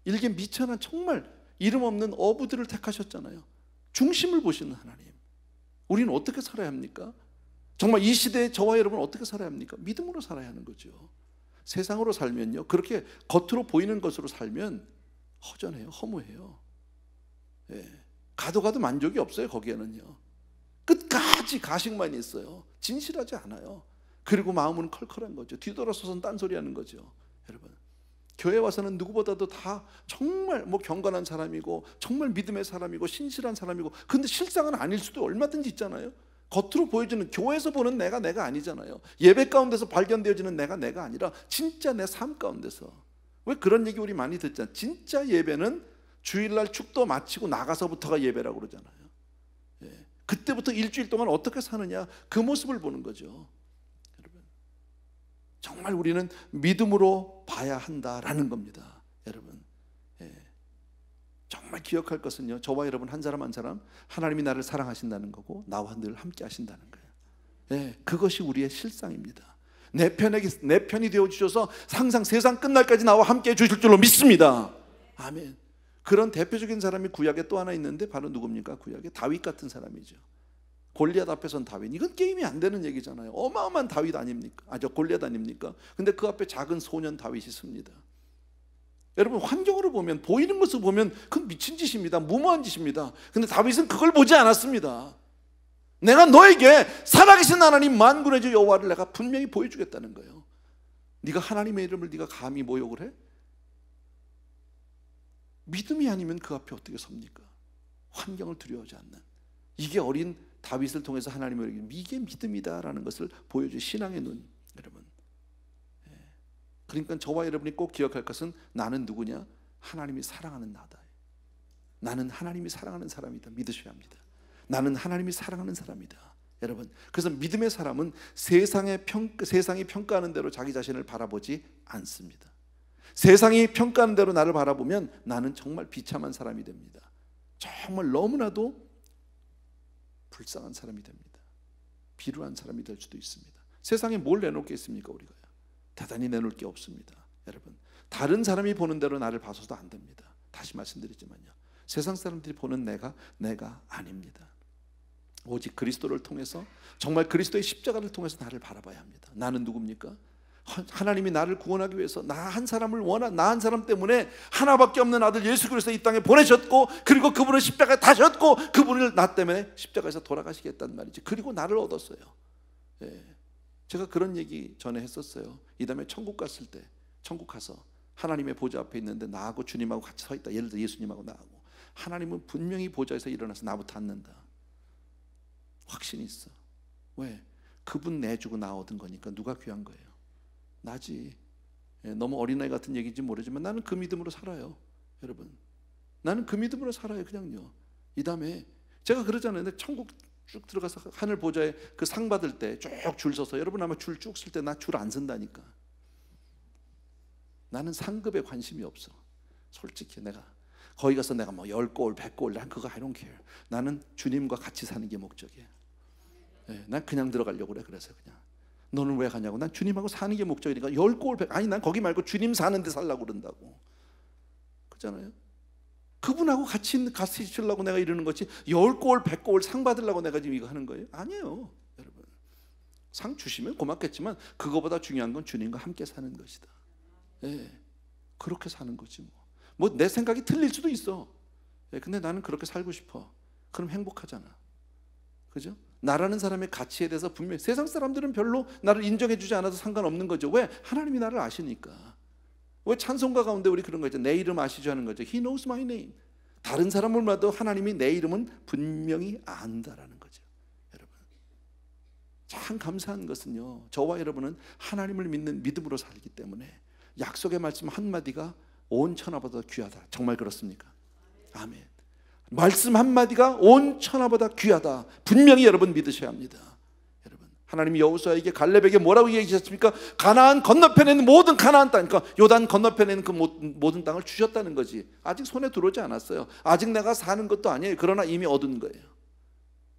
일개 미천한 정말 이름 없는 어부들을 택하셨잖아요. 중심을 보시는 하나님. 우리는 어떻게 살아야 합니까? 정말 이 시대에 저와 여러분은 어떻게 살아야 합니까? 믿음으로 살아야 하는 거죠. 세상으로 살면요, 그렇게 겉으로 보이는 것으로 살면 허전해요, 허무해요. 가도 만족이 없어요. 거기에는요, 끝까지 가식만 있어요. 진실하지 않아요. 그리고 마음은 컬컬한 거죠. 뒤돌아서서는 딴소리 하는 거죠. 여러분, 교회 와서는 누구보다도 다 정말 경건한 사람이고 정말 믿음의 사람이고 신실한 사람이고, 근데 실상은 아닐 수도 얼마든지 있잖아요. 겉으로 보여지는, 교회에서 보는 내가 아니잖아요. 예배 가운데서 발견되어지는 내가 아니라 진짜 내 삶 가운데서. 왜 그런 얘기 우리 많이 듣잖아요. 진짜 예배는 주일날 축도 마치고 나가서부터가 예배라고 그러잖아요. 예. 그때부터 일주일 동안 어떻게 사느냐, 그 모습을 보는 거죠. 여러분, 정말 우리는 믿음으로 봐야 한다라는 겁니다. 여러분, 예. 정말 기억할 것은요, 저와 여러분 한 사람 한 사람 하나님이 나를 사랑하신다는 거고 나와 늘 함께 하신다는 거예요. 예. 그것이 우리의 실상입니다. 내 편이 되어 주셔서 항상 세상 끝날까지 나와 함께 해 주실 줄로 믿습니다. 아멘. 그런 대표적인 사람이 구약에 또 하나 있는데 바로 누굽니까? 구약에 다윗 같은 사람이죠. 골리앗 앞에선 다윗, 이건 게임이 안 되는 얘기잖아요. 어마어마한 다윗 아닙니까? 골리앗 아닙니까? 근데 그 앞에 작은 소년 다윗이 섭니다. 여러분, 환경으로 보면, 보이는 것을 보면 그건 미친 짓입니다. 무모한 짓입니다. 근데 다윗은 그걸 보지 않았습니다. 내가 너에게 살아계신 하나님 만군의 주 여호와를 내가 분명히 보여주겠다는 거예요. 네가 하나님의 이름을 네가 감히 모욕을 해? 믿음이 아니면 그 앞에 어떻게 섭니까? 환경을 두려워하지 않는, 이게 어린 다윗을 통해서 하나님을, 이게 믿음이다라는 것을 보여준 신앙의 눈. 여러분, 그러니까 저와 여러분이 꼭 기억할 것은, 나는 누구냐? 하나님이 사랑하는 나다. 나는 하나님이 사랑하는 사람이다. 믿으셔야 합니다. 나는 하나님이 사랑하는 사람이다. 여러분, 그래서 믿음의 사람은 세상이 평가하는 대로 자기 자신을 바라보지 않습니다. 세상이 평가하는 대로 나를 바라보면 나는 정말 비참한 사람이 됩니다. 정말 너무나도 불쌍한 사람이 됩니다. 비루한 사람이 될 수도 있습니다. 세상에 뭘 내놓을 게 있습니까? 우리가 대단히 내놓을 게 없습니다. 여러분, 다른 사람이 보는 대로 나를 봐서도 안 됩니다. 다시 말씀드리지만요, 세상 사람들이 보는 내가 아닙니다. 오직 그리스도를 통해서, 정말 그리스도의 십자가를 통해서 나를 바라봐야 합니다. 나는 누굽니까? 하나님이 나를 구원하기 위해서 나 한 사람 때문에 하나밖에 없는 아들 예수 그리스도 이 땅에 보내셨고, 그리고 그분은 십자가에 타셨고, 그분을 나 때문에 십자가에서 돌아가시겠다는 말이지. 그리고 나를 얻었어요. 예. 제가 그런 얘기 전에 했었어요. 이 다음에 천국 갔을 때, 천국 가서 하나님의 보좌 앞에 있는데 나하고 주님하고 같이 서 있다. 예를 들어 예수님하고 나하고, 하나님은 분명히 보좌에서 일어나서 나부터 앉는다. 확신이 있어. 왜? 그분 내주고 나 얻은 거니까. 누가 귀한 거예요? 나지. 너무 어린아이 같은 얘기인지 모르지만 나는 그 믿음으로 살아요. 여러분, 나는 그 믿음으로 살아요. 그냥요. 이 다음에 제가 그러잖아요. 근데 천국 쭉 들어가서 하늘 보좌에 그 상 받을 때 쭉 줄 서서, 여러분 아마 줄 쭉 쓸 때 나 줄 안 선다니까. 나는 상급에 관심이 없어. 솔직히 내가 거기 가서 내가 뭐 10골 100골 난 그거 I don't care. 나는 주님과 같이 사는 게 목적이야. 난 그냥 들어가려고 그래. 그래서 그냥, 너는 왜 가냐고. 난 주님하고 사는 게 목적이니까 10골 100, 아니 난 거기 말고 주님 사는 데 살려고 그런다고. 그렇잖아요. 그분하고 같이 있으려고 내가 이러는 거지, 10골 100골 상 받으려고 내가 지금 이거 하는 거예요? 아니에요. 여러분, 상 주시면 고맙겠지만 그거보다 중요한 건 주님과 함께 사는 것이다. 예, 그렇게 사는 거지. 뭐 내 생각이 틀릴 수도 있어. 예, 근데 나는 그렇게 살고 싶어. 그럼 행복하잖아. 그죠? 나라는 사람의 가치에 대해서 분명히, 세상 사람들은 별로 나를 인정해 주지 않아도 상관없는 거죠. 왜? 하나님이 나를 아시니까. 왜 찬송가 가운데 우리 그런 거 있죠. 내 이름 아시죠 하는 거죠. He knows my name. 다른 사람을 봐도 하나님이 내 이름은 분명히 안다라는 거죠. 여러분, 참 감사한 것은요, 저와 여러분은 하나님을 믿는 믿음으로 살기 때문에 약속의 말씀 한마디가 온 천하보다 귀하다. 정말 그렇습니까? 아멘. 말씀 한마디가 온 천하보다 귀하다. 분명히 여러분 믿으셔야 합니다. 여러분, 하나님이 여호수아에게 갈렙에게 뭐라고 얘기하셨습니까? 가나안 건너편에 있는 모든 가나안 땅, 그러니까 요단 건너편에 있는 그 모든 땅을 주셨다는 거지. 아직 손에 들어오지 않았어요. 아직 내가 사는 것도 아니에요. 그러나 이미 얻은 거예요.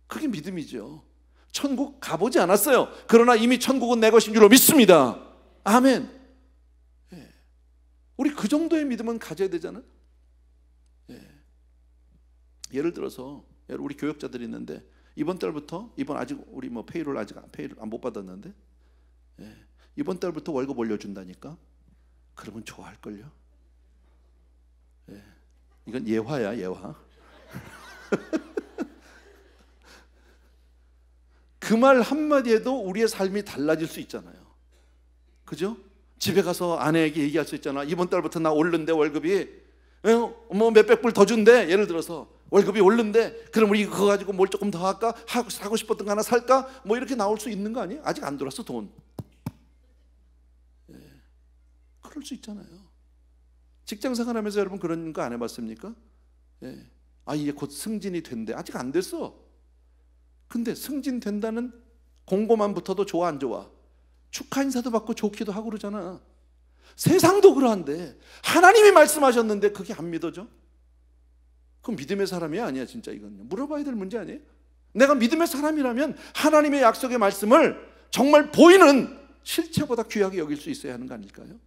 그게 믿음이죠. 천국 가보지 않았어요. 그러나 이미 천국은 내 것인 줄로 믿습니다. 아멘. 예. 우리 그 정도의 믿음은 가져야 되잖아요. 예. 예를 들어서 우리 교역자들이 있는데, 이번 달부터, 이번 아직 우리 뭐 페이롤 아직 페이롤 못 받았는데, 예, 이번 달부터 월급 올려준다니까. 그러면 좋아할걸요. 예, 이건 예화야, 예화. 그 말 한마디에도 우리의 삶이 달라질 수 있잖아요. 그죠? 집에 가서 아내에게 얘기할 수 있잖아. 이번 달부터 나 오른데 월급이 뭐 몇백 불 더 준대. 예를 들어서 월급이 오른데 그럼 우리 그거 가지고 뭘 조금 더 할까? 사고 싶었던 거 하나 살까? 뭐 이렇게 나올 수 있는 거 아니에요? 아직 안 들어왔어 돈. 그럴 수 있잖아요. 직장생활하면서 여러분 그런 거 안 해봤습니까? 이게 곧 승진이 된대. 아직 안 됐어. 근데 승진된다는 공고만 붙어도 좋아 안 좋아? 축하 인사도 받고 좋기도 하고 그러잖아. 세상도 그러한데 하나님이 말씀하셨는데 그게 안 믿어져? 그럼 믿음의 사람이 아니야. 진짜 이건요, 물어봐야 될 문제 아니에요? 내가 믿음의 사람이라면 하나님의 약속의 말씀을 정말 보이는 실체보다 귀하게 여길 수 있어야 하는 거 아닐까요?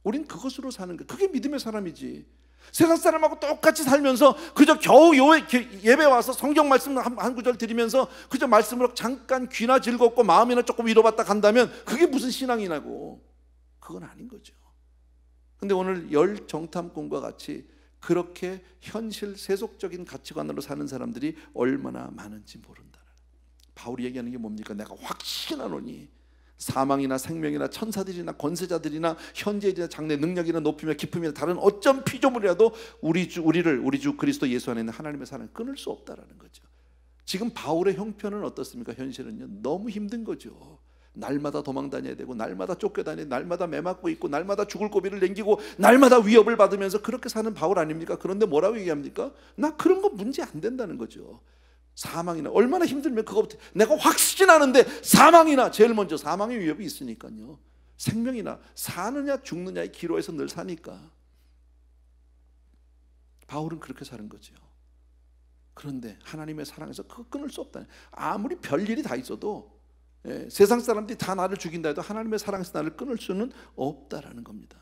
우린 그것으로 사는 거예요. 그게 믿음의 사람이지. 세상 사람하고 똑같이 살면서 그저 겨우 예배 와서 성경 말씀 한 구절 드리면서 그저 말씀으로 잠깐 귀나 즐겁고 마음이나 조금 위로받다 간다면 그게 무슨 신앙이라고. 그건 아닌 거죠. 근데 오늘 열 정탐꾼과 같이 그렇게 현실 세속적인 가치관으로 사는 사람들이 얼마나 많은지 모른다. 바울이 얘기하는 게 뭡니까? 내가 확신하노니 사망이나 생명이나 천사들이나 권세자들이나 현재이나 장래 능력이나 높이며 기쁨이나 다른 어떤 피조물이라도 우리 주 그리스도 예수 안에 있는 하나님의 사랑을 끊을 수 없다라는 거죠. 지금 바울의 형편은 어떻습니까? 현실은요, 너무 힘든 거죠. 날마다 도망 다녀야 되고, 날마다 쫓겨다니고, 날마다 매 맞고 있고, 날마다 죽을 고비를 남기고, 날마다 위협을 받으면서 그렇게 사는 바울 아닙니까? 그런데 뭐라고 얘기합니까? 나 그런 거 문제 안 된다는 거죠. 사망이나 얼마나 힘들면 그거부터 내가 확신하는데 사망이나 제일 먼저 사망의 위협이 있으니까요. 생명이나 사느냐 죽느냐의 기로에서 늘 사니까 바울은 그렇게 사는 거죠. 그런데 하나님의 사랑에서 그거 끊을 수 없다. 아무리 별일이 다 있어도 세상 사람들이 다 나를 죽인다 해도 하나님의 사랑에서 나를 끊을 수는 없다라는 겁니다.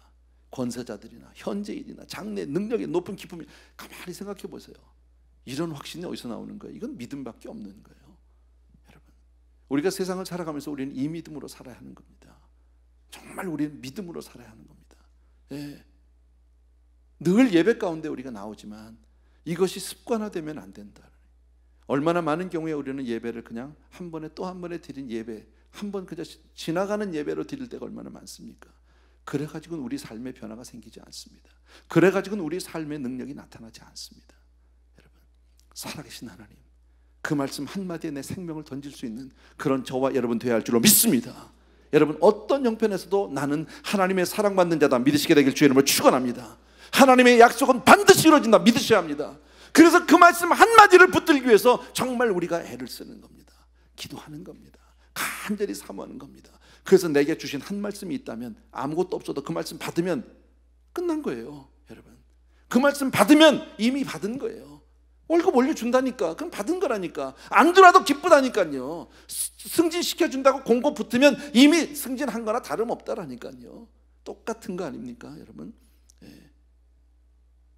권세자들이나 현재인이나 장래 능력이 높은 기쁨이, 가만히 생각해 보세요. 이런 확신이 어디서 나오는 거예요? 이건 믿음밖에 없는 거예요. 여러분, 우리가 세상을 살아가면서 우리는 이 믿음으로 살아야 하는 겁니다. 정말 우리는 믿음으로 살아야 하는 겁니다. 늘 예배 가운데 우리가 나오지만 이것이 습관화되면 안 된다. 얼마나 많은 경우에 우리는 예배를 그냥 한 번에 또 한 번에 드린 예배, 한 번 그저 지나가는 예배로 드릴 때가 얼마나 많습니까? 그래가지고는 우리 삶의 변화가 생기지 않습니다. 그래가지고는 우리 삶의 능력이 나타나지 않습니다. 살아계신 하나님, 그 말씀 한마디에 내 생명을 던질 수 있는 그런 저와 여러분 되어야 할 줄로 믿습니다. 여러분, 어떤 형편에서도 나는 하나님의 사랑받는 자다 믿으시게 되길 주의 이름으로 축원합니다. 하나님의 약속은 반드시 이루어진다 믿으셔야 합니다. 그래서 그 말씀 한마디를 붙들기 위해서 정말 우리가 애를 쓰는 겁니다. 기도하는 겁니다. 간절히 사모하는 겁니다. 그래서 내게 주신 한 말씀이 있다면 아무것도 없어도 그 말씀 받으면 끝난 거예요. 여러분, 그 말씀 받으면 이미 받은 거예요. 월급 올려준다니까. 그럼 받은 거라니까. 안 들어도 기쁘다니까요. 승진시켜준다고 공고 붙으면 이미 승진한 거나 다름없다라니까요. 똑같은 거 아닙니까 여러분?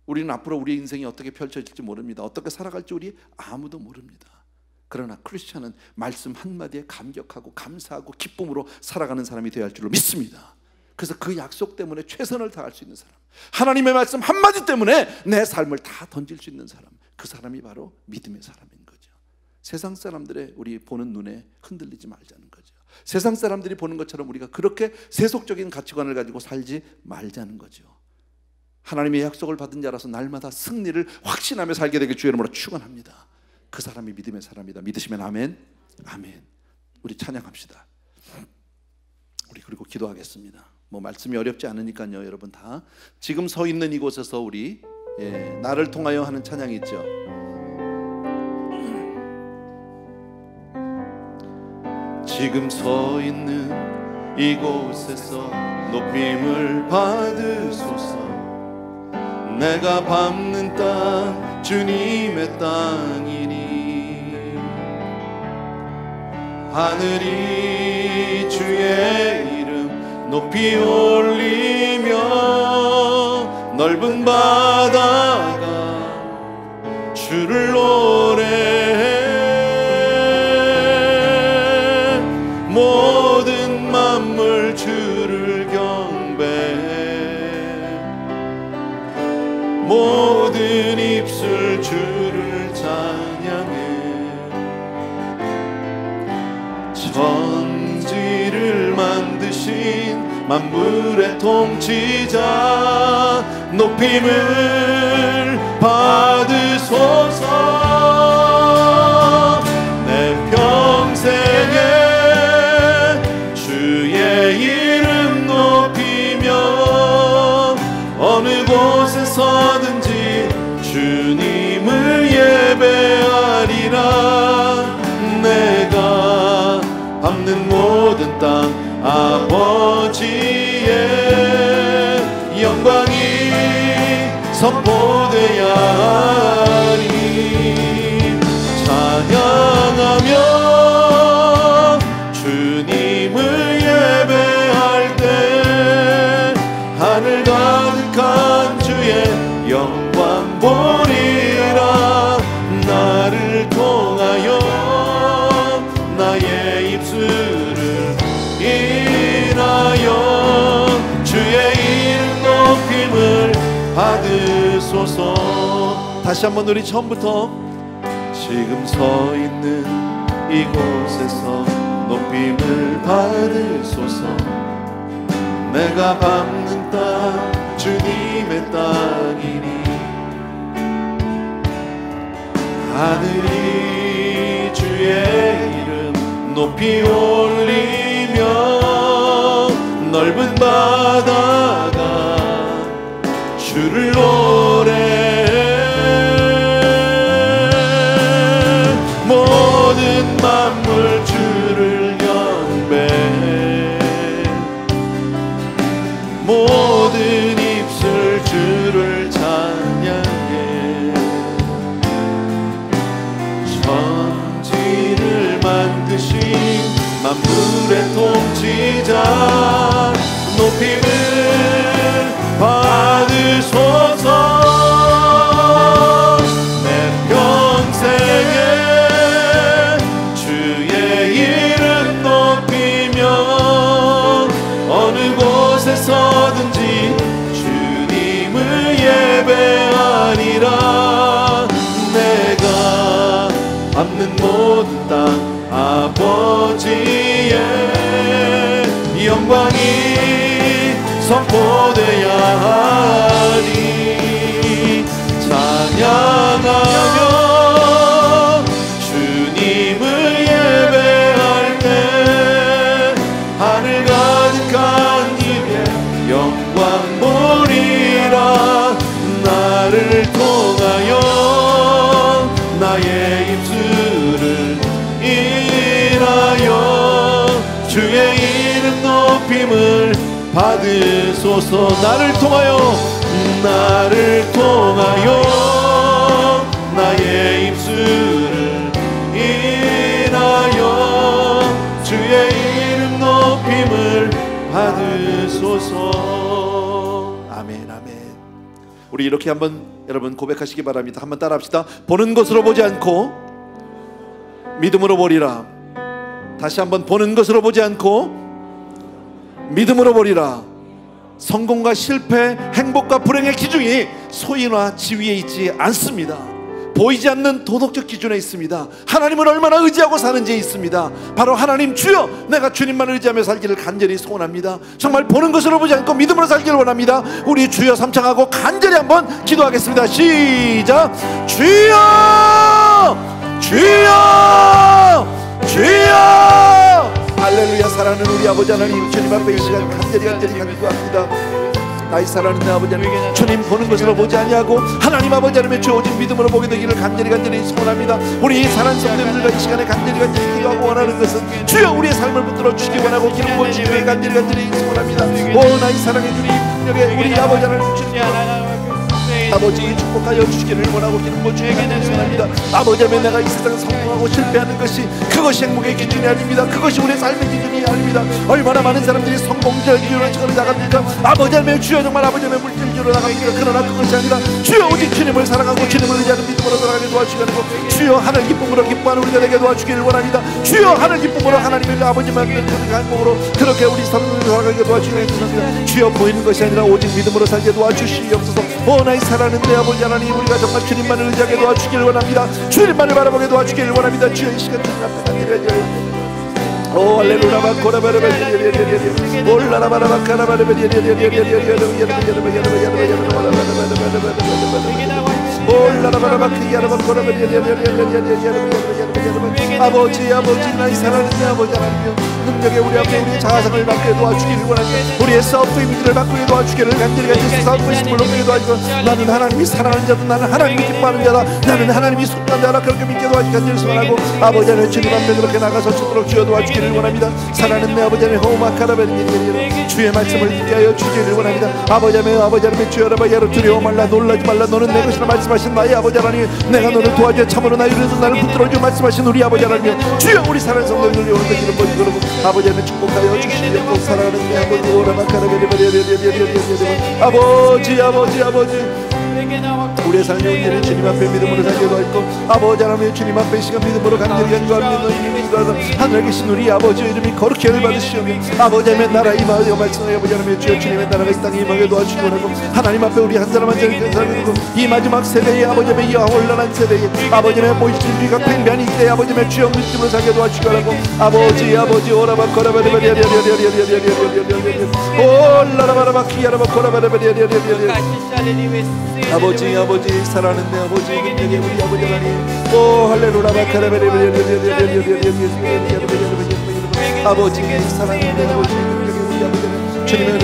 우리는 앞으로 우리 인생이 어떻게 펼쳐질지 모릅니다. 어떻게 살아갈지 우리 아무도 모릅니다. 그러나 크리스찬은 말씀 한마디에 감격하고 감사하고 기쁨으로 살아가는 사람이 되어야 할 줄로 믿습니다. 그래서 그 약속 때문에 최선을 다할 수 있는 사람, 하나님의 말씀 한마디 때문에 내 삶을 다 던질 수 있는 사람, 그 사람이 바로 믿음의 사람인 거죠. 세상 사람들의 우리 보는 눈에 흔들리지 말자는 거죠. 세상 사람들이 보는 것처럼 우리가 그렇게 세속적인 가치관을 가지고 살지 말자는 거죠. 하나님의 약속을 받은 자라서 날마다 승리를 확신하며 살게 되길 주의 이름으로 축원합니다. 그 사람이 믿음의 사람이다. 믿으시면 아멘. 아멘. 우리 찬양합시다. 우리 그리고 기도하겠습니다. 뭐 말씀이 어렵지 않으니까요. 여러분 다 지금 서 있는 이곳에서 우리 나를 통하여 하는 찬양이 있죠. 지금 서 있는 이곳에서 높임을 받으소서. 내가 밟는 땅 주님의 땅이니 하늘이 주의 이름 높이 올리며 넓은 바다가 주를 노래해 모든 만물 주를 경배해 모든 입술 주를 찬양해 되신 만물의 통치자 높임을 받으소서. 내 평생에 주의 이름 높이며 어느 곳에 서든지 주님을 예배하리라. 내가 밟는 모든 땅 아버지의 영광이 선포되야 하리. 찬양하며 주님을 예배할 때 하늘 가득한 주의 영광 보리라. 나를 통하여 나의 입술을 인하여 주의 이름 높임을 받으소서. 다시 한번 우리 처음부터 지금 서 있는 이곳에서 높임을 받으소서. 내가 밟는 땅 주님의 땅이니 하늘이 주의 이름 높이 올리며 넓은 바다가 주를 노래해. 모든 만물 주를 경배해. 모든 입술 주를 찬양해. 천지를 만드신 만물의 통치자 높임을 받으소서. 내 평생에 주의 이름 높이며 어느 곳에 서든지 주님을 예배하리라. 내가 밟는 모든 땅 아버지의 영광이 선포되야 하리. 찬양하며 주님을 예배할 때 하늘 가득한 입에 영광 보리라. 나를 통하여 나의 입술을 인하여 주의 이름 높임을 받으소서. 나를 통하여 나의 입술을 인하여 주의 이름 높임을 받으소서. 아멘, 아멘. 우리 이렇게 한번 여러분 고백하시기 바랍니다. 한번 따라합시다. 보는 것으로 보지 않고 믿음으로 보리라. 다시 한번 보는 것으로 보지 않고 믿음으로 보리라. 성공과 실패, 행복과 불행의 기준이 소유나 지위에 있지 않습니다. 보이지 않는 도덕적 기준에 있습니다. 하나님을 얼마나 의지하고 사는지에 있습니다. 바로 하나님 주여 내가 주님만 의지하며 살기를 간절히 소원합니다. 정말 보는 것으로 보지 않고 믿음으로 살기를 원합니다. 우리 주여 삼창하고 간절히 한번 기도하겠습니다. 시작. 주여 주여 주여. 할렐루야. 사랑하는 우리 아버지 하나님, 주님 앞에 이 시간 간절히 간구합니다. 나의 사랑하는 내 아버지 하나님, 주님 보는 것으로 보지 아니하고 하나님 아버지 하나님의 주어진 믿음으로 보게 되기를 간절히 소원합니다. 우리 사랑하는 성도님들과 이 시간에 간절히 기도하고 원하는 것은 주여 우리의 삶을 붙들어 주시기 원하고 기름 부어주시기 간절히 소원합니다. 오 나의 사랑의 주님, 여기 우리 아버지 하나님 주님 아버지 축복하여 주시기를 원하고 기름 부어주시기 간절합니다. 아버지 하면 내가 이 세상 성공하고 실패하는 것이 그것이 행복의 기준이 아닙니다. 그것이 우리의 삶의 기준이 아닙니다. 얼마나 많은 사람들이 성공적 기준으로 나갑니까? 아버지 하면 주여 정말 아버지 하면 물질주로 나갑니까? 그러나 그것이 아니라 주여 오직 주님을 사랑하고 주님을 의지하는 믿음으로 돌아가게 도와주시고 주여 하늘 기쁨으로 기뻐하는 우리가 되게 도와주기를 원합니다. 주여 하늘 기쁨으로 하나님의 아버지만 그렇게 행복으로 그렇게 우리 삶을 돌아가게 도와주시기 원합니다. 주여 보이는 것이 아니라 오직 믿음으로 살게 도와주시옵소서. 오 나의 사랑하는 내 아버지 하나님, 우리가 정말 주님만을 의지하게 도와주기를 원합니다. 주님만을 바라보게 도와주기를 원합니다. 주여 이 시간 주님 앞에 간절히 오 할렐루야 바코라바라바리리리리리 아버지 나의 사랑하는 아버지 하나님이여 능력에 우리 앞에 우리의 자아상을 바꾸게 도와주기를 원합니다. 우리의 싸움의 이미지를 바꾸게 도와주기를 간절히 싸움의 힘을 높이게 도와주고 나는 하나님이 사랑하는 자다 나는 하나님이 기뻐하는 자다 나는 하나님이 속한 자라 그렇게 믿게 도와주기 간절히 소원하고 아버지 하나님 주님 앞에 그렇게 나가서 주도록 주여 도와주기를 원합니다. 사랑하는 내 아버지 하나님 호마카라베리리리 주의 말씀을 듣게 하여 주기를 원합니다. 아버지 하나님 주여 여러분 두려워 말라 놀라지 말라 너는 내 것이라 말씀하신 나의 아버지 하나님 내가 너를 도와줘 참으로 나의 이르는 나를 붙들어줘 말씀하신 우리 아버지 하나님 주여 우리 사랑하는 성도들을 오늘도 기름 부어 주시고 아버지 하나님 축복하여 주시옵소서. 사랑하는 내 아버지 아버지 우리의 삶이 온전히 주님 앞에 믿음으로 살게도 했고 아버지 하나님 주님 앞에 시간 믿음으로 간절히 간구합니다. 너희 믿음으로 하늘에 계신 우리 아버지의 이름이 거룩히 받으시오며 아버지 하나님 나라 임하여 말씀하여 아버지 하나님 주여 주님의 나라가 이 땅에 임하게 도와주시기 원하고 하나님 앞에 우리 한 사람 한 사람이 살고 이 마지막 세대에 아버지 하나님 이 혼란한 세대에 아버지 하나님 모이신 우리가 팽배한 이때에 아버지 하나님 주여 믿음으로 살게 도와주시기 원하고 아버지 아버지 사랑하는 내 아버지 능력의 우리 아버지 하나님 오 할렐루야 아버지 사랑하는 내 아버지 능력의 우리 아버지 하나님 주님의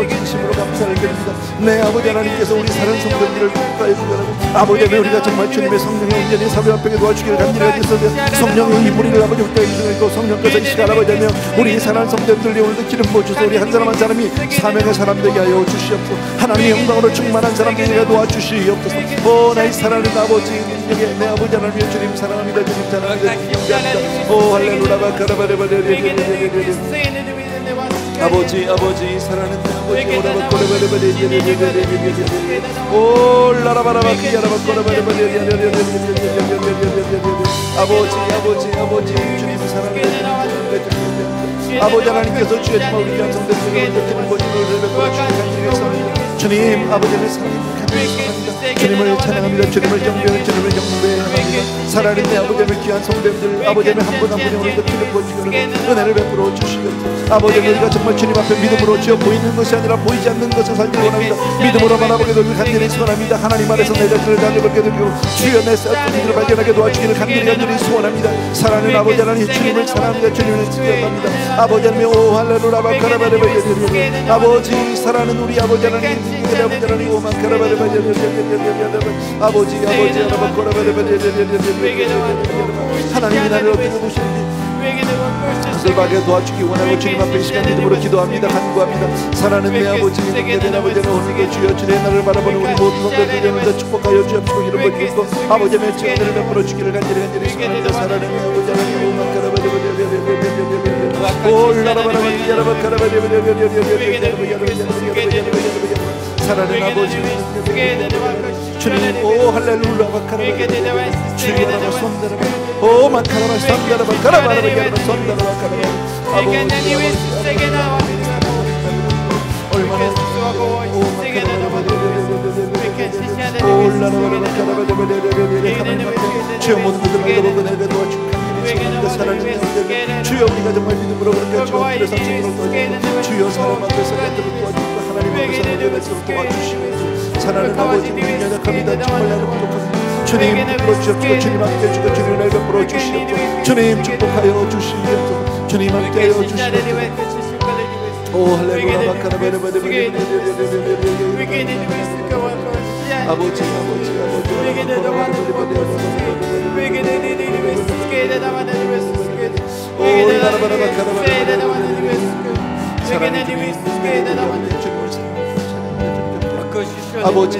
진심으로 감사를 드립니다. 내 아버지 하나님께서 우리 사랑 성도들을 축복하여 주시고 아버지 하나님 우리가 정말 주님의 성령의 온전히 사명 앞에 도와주기를 간절히 하겠습니다. 성령의 이 무리를 아버지 붙들어 주시고 성령께서 이 시간 아버지 하나님 우리 사랑 성도들이 오늘도 기름 부어주셔서 우리 한 사람 한 사람이 사명의 사람 되게 하여 주시옵소서. 하나님의 영광으로 충만한 사람 되게 도와주시옵소서. 오 나의 사랑하는 아버지 능력의 내 아버지 하나님의 주님 사랑합니다. 주님 사랑합니다. 오 할렐루야 아버지 사랑하는 아버지 오 라라바라바키 아버지 주님 사랑합니다. 아버지 하나님께서 주의 정말 우리 귀한 성도들에게 느끼는 모습을 베풀어 주님 아버지의 사랑입니다. 주님을 찬양합니다. 주님을 경배합니다. 사랑하는 내 아버지의 귀한 성도들 아버지의 한 분 한 분이 오늘도 기름 부어주시고 은혜를 베풀어 주시옵소서. 아버지 우리가 정말 주님 앞에 믿음으로 주여 보이는 것이 아니라 보이지 않는 것을 살기를 원합니다. 믿음으로 바라보게 되길 간절히 소원합니다. 하나님 안에서 내 자신을 달려보게 되고 주여 내 삶을 발견하게 도와주기를 간절히 소원합니다. 사랑하는 아버지 하나님 주님을 사랑합니다. 주님을 지켜합니다. 아버지 하나님 오 할렐루야 바카라바레바레 아버지 사랑하는 우리 아버지 하나님 하나님이 나를 어떻게 보시는지 그것을 받게 도와주기 원하고 주님 앞에 시간 믿음으로 기도합니다. 간구합니다. 사랑하는 내 아버지 내 아버지는 오늘도 주여 주의 나를 바라보는 우리 모든 성도들을 오늘도 축복하여 주옵시고 이름 버리고 아버지의 증언을 베풀어 주기를 간절히 소원합니다. 사랑하는 내 아버지 하나님 사랑하는 아버지 주님 오 할렐루야 바카라바 주여 손들어봐 오 마카라바 손들어봐 카라바라바 손들어봐 아버지 얼마나 오 마카라바 주여 모든 것을 믿어보고 내가 도와주고 사랑하는 주여 우리가 정말 믿음으로 그렇게 주여 성신으로 도와주고 주여 사람 앞에서 간절히 도와주고 하나님 앞에서 모든 도와주시고 사랑하는 아버지 우리 연약합니다. 정말 나는 부족합니다. 주님 불러 주옵소서. 주님 함께 해주고 주님 날 베풀어 주시옵소서. 주님 축복하여 주시옵소서. 주님 함께 하여 주시옵소서. 오 할렐루야 바카라바레바레 아버지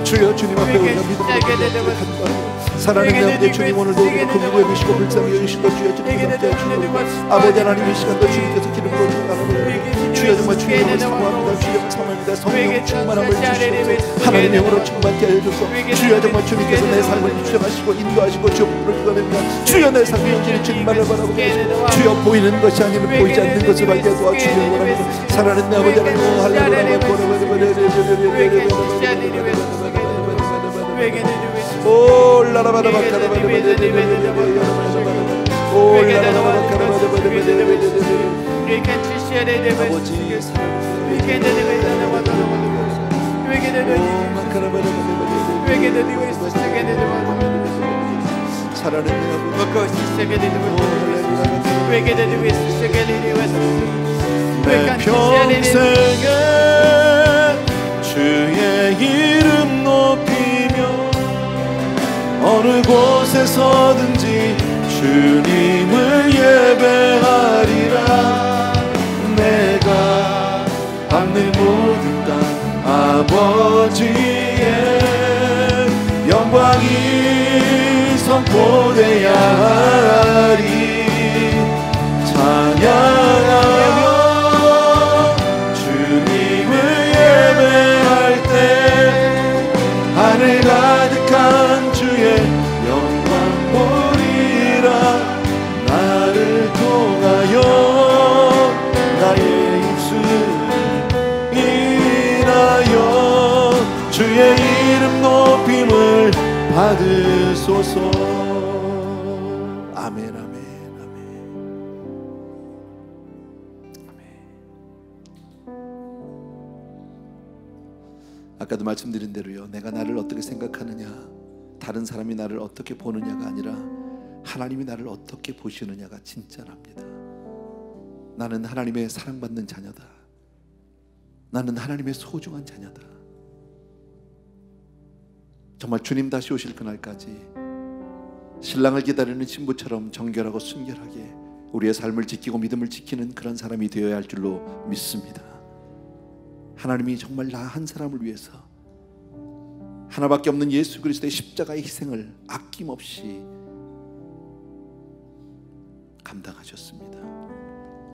주여 주님 앞에 우리가 믿음으로 사랑하는 내 아버지 주님 오늘도 우리가 금요일에 계시고 불쌍히 여기시고 주여 주님 함께 해주시고 아버지 하나님 이 시간도 주님께서 기름 부어주시고 주여 정말 주님을 사모합니다. 주님을 사모합니다. 성령 충만함을 주시옵소서. 하나님의 영으로 충만케 하여주소서. 주여 정말 주님께서 내 삶을 주장하시고 인도하시고 주여 부르시옵소서. 주여 내 삶이 영원히 주님만을 바라보고 계시고 주여 보이는 것이 아니면 보이지 않는 것을 발견해 도와주시기 원합니다. 사랑하는 내 아버지 하나님 할렐루야 내 평생에 주의 이름 높이며 어느 곳에서든지 주님을 예배하리라. 내가 받는 모든 땅 아버지의 영광이 선포되야 하리. 찬양하며 주님을 예배할 때 하늘 가득한 주의 영광 보리라. 나를 통하여 나의 입술을 인하여 주의 이름 높임을 받으소서. 아멘, 아멘, 아멘, 아멘. 아까도 말씀드린 대로요, 내가 나를 어떻게 생각하느냐, 다른 사람이 나를 어떻게 보느냐가 아니라 하나님이 나를 어떻게 보시느냐가 진짜랍니다. 나는 하나님의 사랑받는 자녀다. 나는 하나님의 소중한 자녀다. 정말 주님 다시 오실 그날까지 신랑을 기다리는 신부처럼 정결하고 순결하게 우리의 삶을 지키고 믿음을 지키는 그런 사람이 되어야 할 줄로 믿습니다. 하나님이 정말 나 한 사람을 위해서 하나밖에 없는 예수 그리스도의 십자가의 희생을 아낌없이 감당하셨습니다.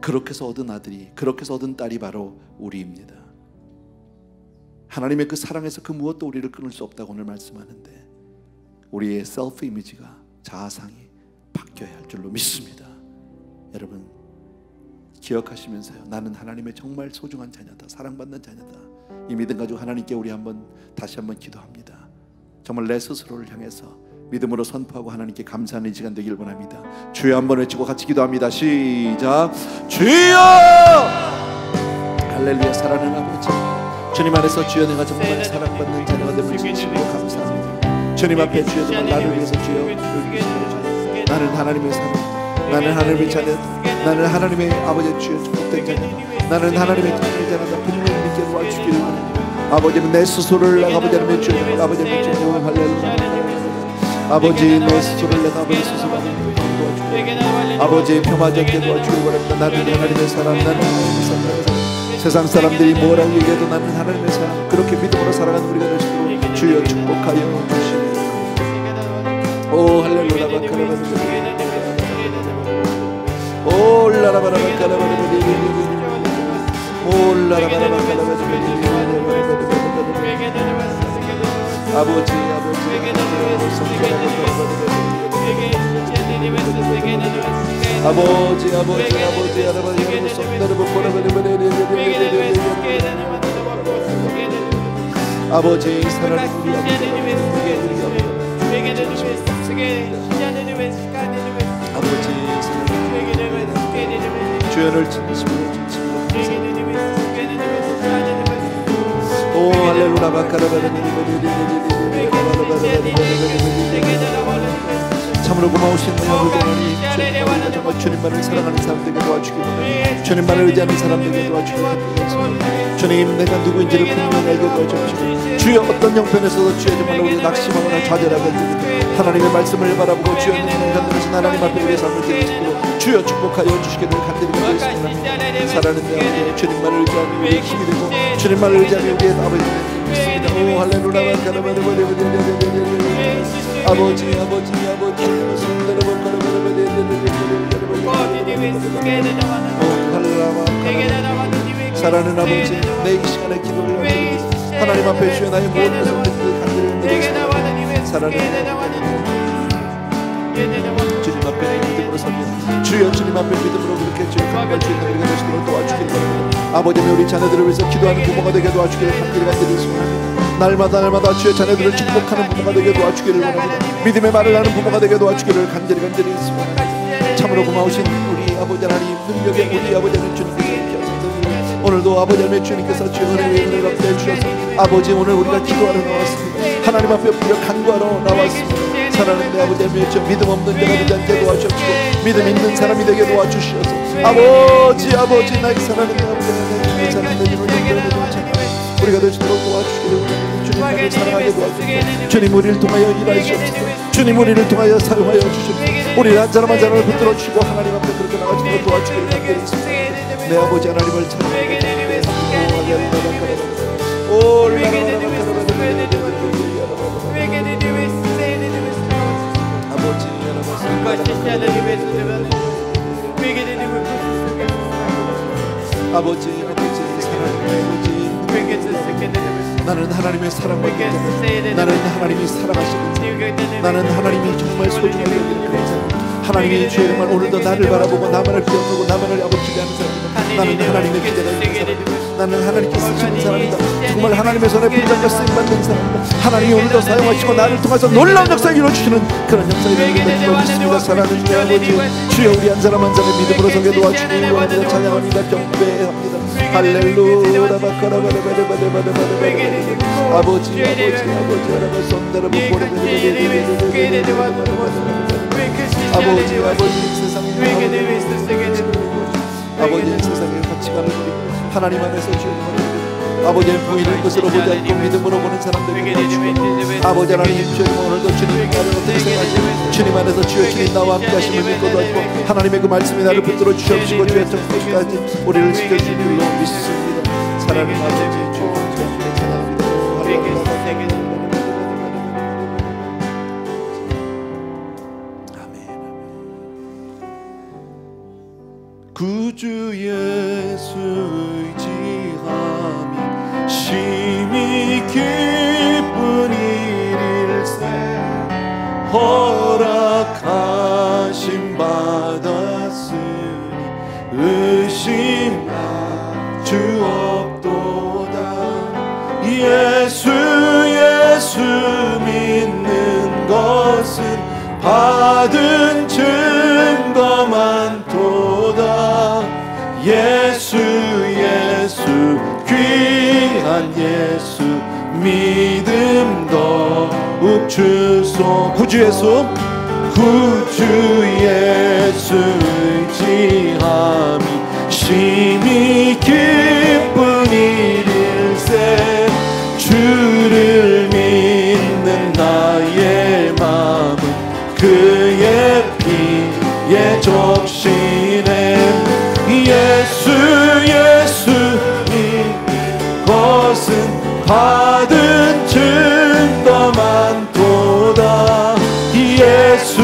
그렇게 해서 얻은 아들이, 그렇게 해서 얻은 딸이 바로 우리입니다. 하나님의 그 사랑에서 그 무엇도 우리를 끊을 수 없다고 오늘 말씀하는데, 우리의 셀프 이미지가, 자아상이 바뀌어야 할 줄로 믿습니다. 여러분 기억하시면서요, 나는 하나님의 정말 소중한 자녀다, 사랑받는 자녀다, 이 믿음 가지고 하나님께 우리 다시 한번 기도합니다. 정말 내 스스로를 향해서 믿음으로 선포하고 하나님께 감사하는 이 시간 되길 원합니다. 주여 한번 외치고 같이 기도합니다. 시작. 주여! 할렐루야. 사랑하는 아버지, 주님 안에서 주여 내가 정말 사랑받는 자녀가 됨을 진심으로 감사합니다. 주님 앞에 주여 정말 나를 위해서 주여 나는 하나님의 사람, 나는 하나님의 자녀, 나는 하나님의 아버지의 주여 축복된 자녀다, 나는 하나님의 통일의 자녀다. 분명히 도와주기를 원합니다. 아버지는 내 스스로를 내가 아버지 하나님의 주여, 아버지 하나님의 주여, 할렐루야. 아버지 내 스스로를 내가 아버지 스스로 도와주기를, 아버지의 평화적게 도와주기를 원합니다. 나는 하나님의 사람, 나는 하나님의 사람. 세상 사람들이 뭐라고 얘기해도 나는 하나님의 사람, 그렇게 믿음으로 살아가는 우리가 될 수 있도록 주여 축복하여 주시옵소서. 오 할렐루야. 오 라라바라바카라바라바리, 오 라라바라바카라바라바리. 아버지 아버지 사랑하는 우리 아버지 주연을 진심으로 오 할렐루야. 참으로 고마우신 내 아버지 하나님, 정말 주님만을 사랑하는 사람들에게 도와주기 원합니다. 주님만을 의지하는 사람들에게 도와주기 원합니다. 주님, 내가 누구인지를 분명히 알게 도와주시고, 주여 어떤 형편에서도 주여 정말 우리 낙심하거나 좌절하게 됩니다. 하나님의 말씀을 바라보고 주여 눈을 감는 하나님 앞에 우리의 삶을 드리시고 주여 축복하여 주시게 될 간절히 기도했습니다. 사랑하는 내 아버지, 주님만을 의지하며 우리의 힘이 되고 주님만을 의지하며 우리의 아버지 되겠습니다. 오 할렐루야. 아버지 사랑하는 아버지, 내 이 시간에 기도를 드립니다. 하나님 앞에 주여 나의 모든 것을 간절히 드리겠습니다. 사랑하는 주님 앞에 믿음으로 서면 주여 주님 앞에 믿음으로 그렇게 주여 감갈 수 있는 우리가 되시도록 도와주길 바랍니다. 아버지는 우리 자녀들을 위해서 기도하는 부모가 되게 도와주기를 간절히 소원합니다. 날마다 주의 자녀들을 축복하는 부모가 되게 도와주기를 원합니다. 믿음의 말을 하는 부모가 되게 도와주기를 간절히 소원합니다. 참으로 고마우신 우리 아버지 하나님, 능력의 우리 아버지 하나님 주님께서 오늘도 아버지 하나님 주님께서 주의 은혜를 갚게 해주셔서 아버지 오늘 우리가 기도하러 나왔습니다. 하나님 앞에 부여 간구하러 나왔습니다. 사랑하는 내 아버지 하나님, 믿음 없는 자가 되지 않게 도와주시고 믿음 있는 사람이 되게 도와주시어서 아버지 나의 사랑하는 내 아버지 하나님, 사랑하는 내 이름을 우리가 되시도록 도와주시기를 주님 나를 사랑하게 도와주시고 주님 우리를 통하여 일하시옵소서. 주님 우리를 통하여 사용하여 주시옵소서. 우리를 한 사람 한 사람을 붙들어 주시고 하나님 앞에 그렇게 나가시도록 도와주기를 간절히 내 아버지 하나님을 찬양합니다. 아버지 나는 하나님의 사랑받는 자는 나는 하나님이 사랑하시는 자는 나는 하나님이 정말 소중하게 여기는 그런 사람 하나님이 정말 오늘도 나를 바라보고 나만을 기억하고 나만을 아버지게 하는 사람이다. 나는 하나님의 기대가 있는 사람이다. 나는 하나님께 쓰시는 사람이다. 정말 하나님의 손에 붙잡혀 쓰임받는 사람이다. 하나님이 오늘도 사용하시고 나를 통해서 놀라운 역사를 이루어주시는 그런 역사를 이루어주는 믿습니다. 사랑하는 주의 아버지 주여 우리 한 사람 한 사람의 믿음으로 서게 도와주시기 원합니다. 찬양합니다. 경배합니다. 할렐루야 아버지 세상에 같이 가는 우리 하나님 안에서 주님 아버지의 보이는 것으로 보지 않고 믿음으로 보는 사람들에게 도와주시고 아버지 하나님 주님 오늘도 주님 나를 어떻게 생각하시고 주님 안에서 주님 나와 함께 하심을 믿고 도와주고 하나님의 그 말씀이 나를 붙들어 주시옵시고 주의 정까지 우리를 지켜주실 줄로 믿습니다. 사랑하는 아버지 주님 구주 예수 의지함이 심히 기쁜 일일세 허락하심 받았으니 의심할 주 없도다. 예수 믿는 것은 받은 증거 많도다. 예수 귀한 예수 믿음 더욱 주소. 구주 예수 의지함이 심히 기쁜 일일세 주를 믿는 나의 마음은 그의 피에 적시네. 예수 믿는 것은 받은 증거 많도다. 예수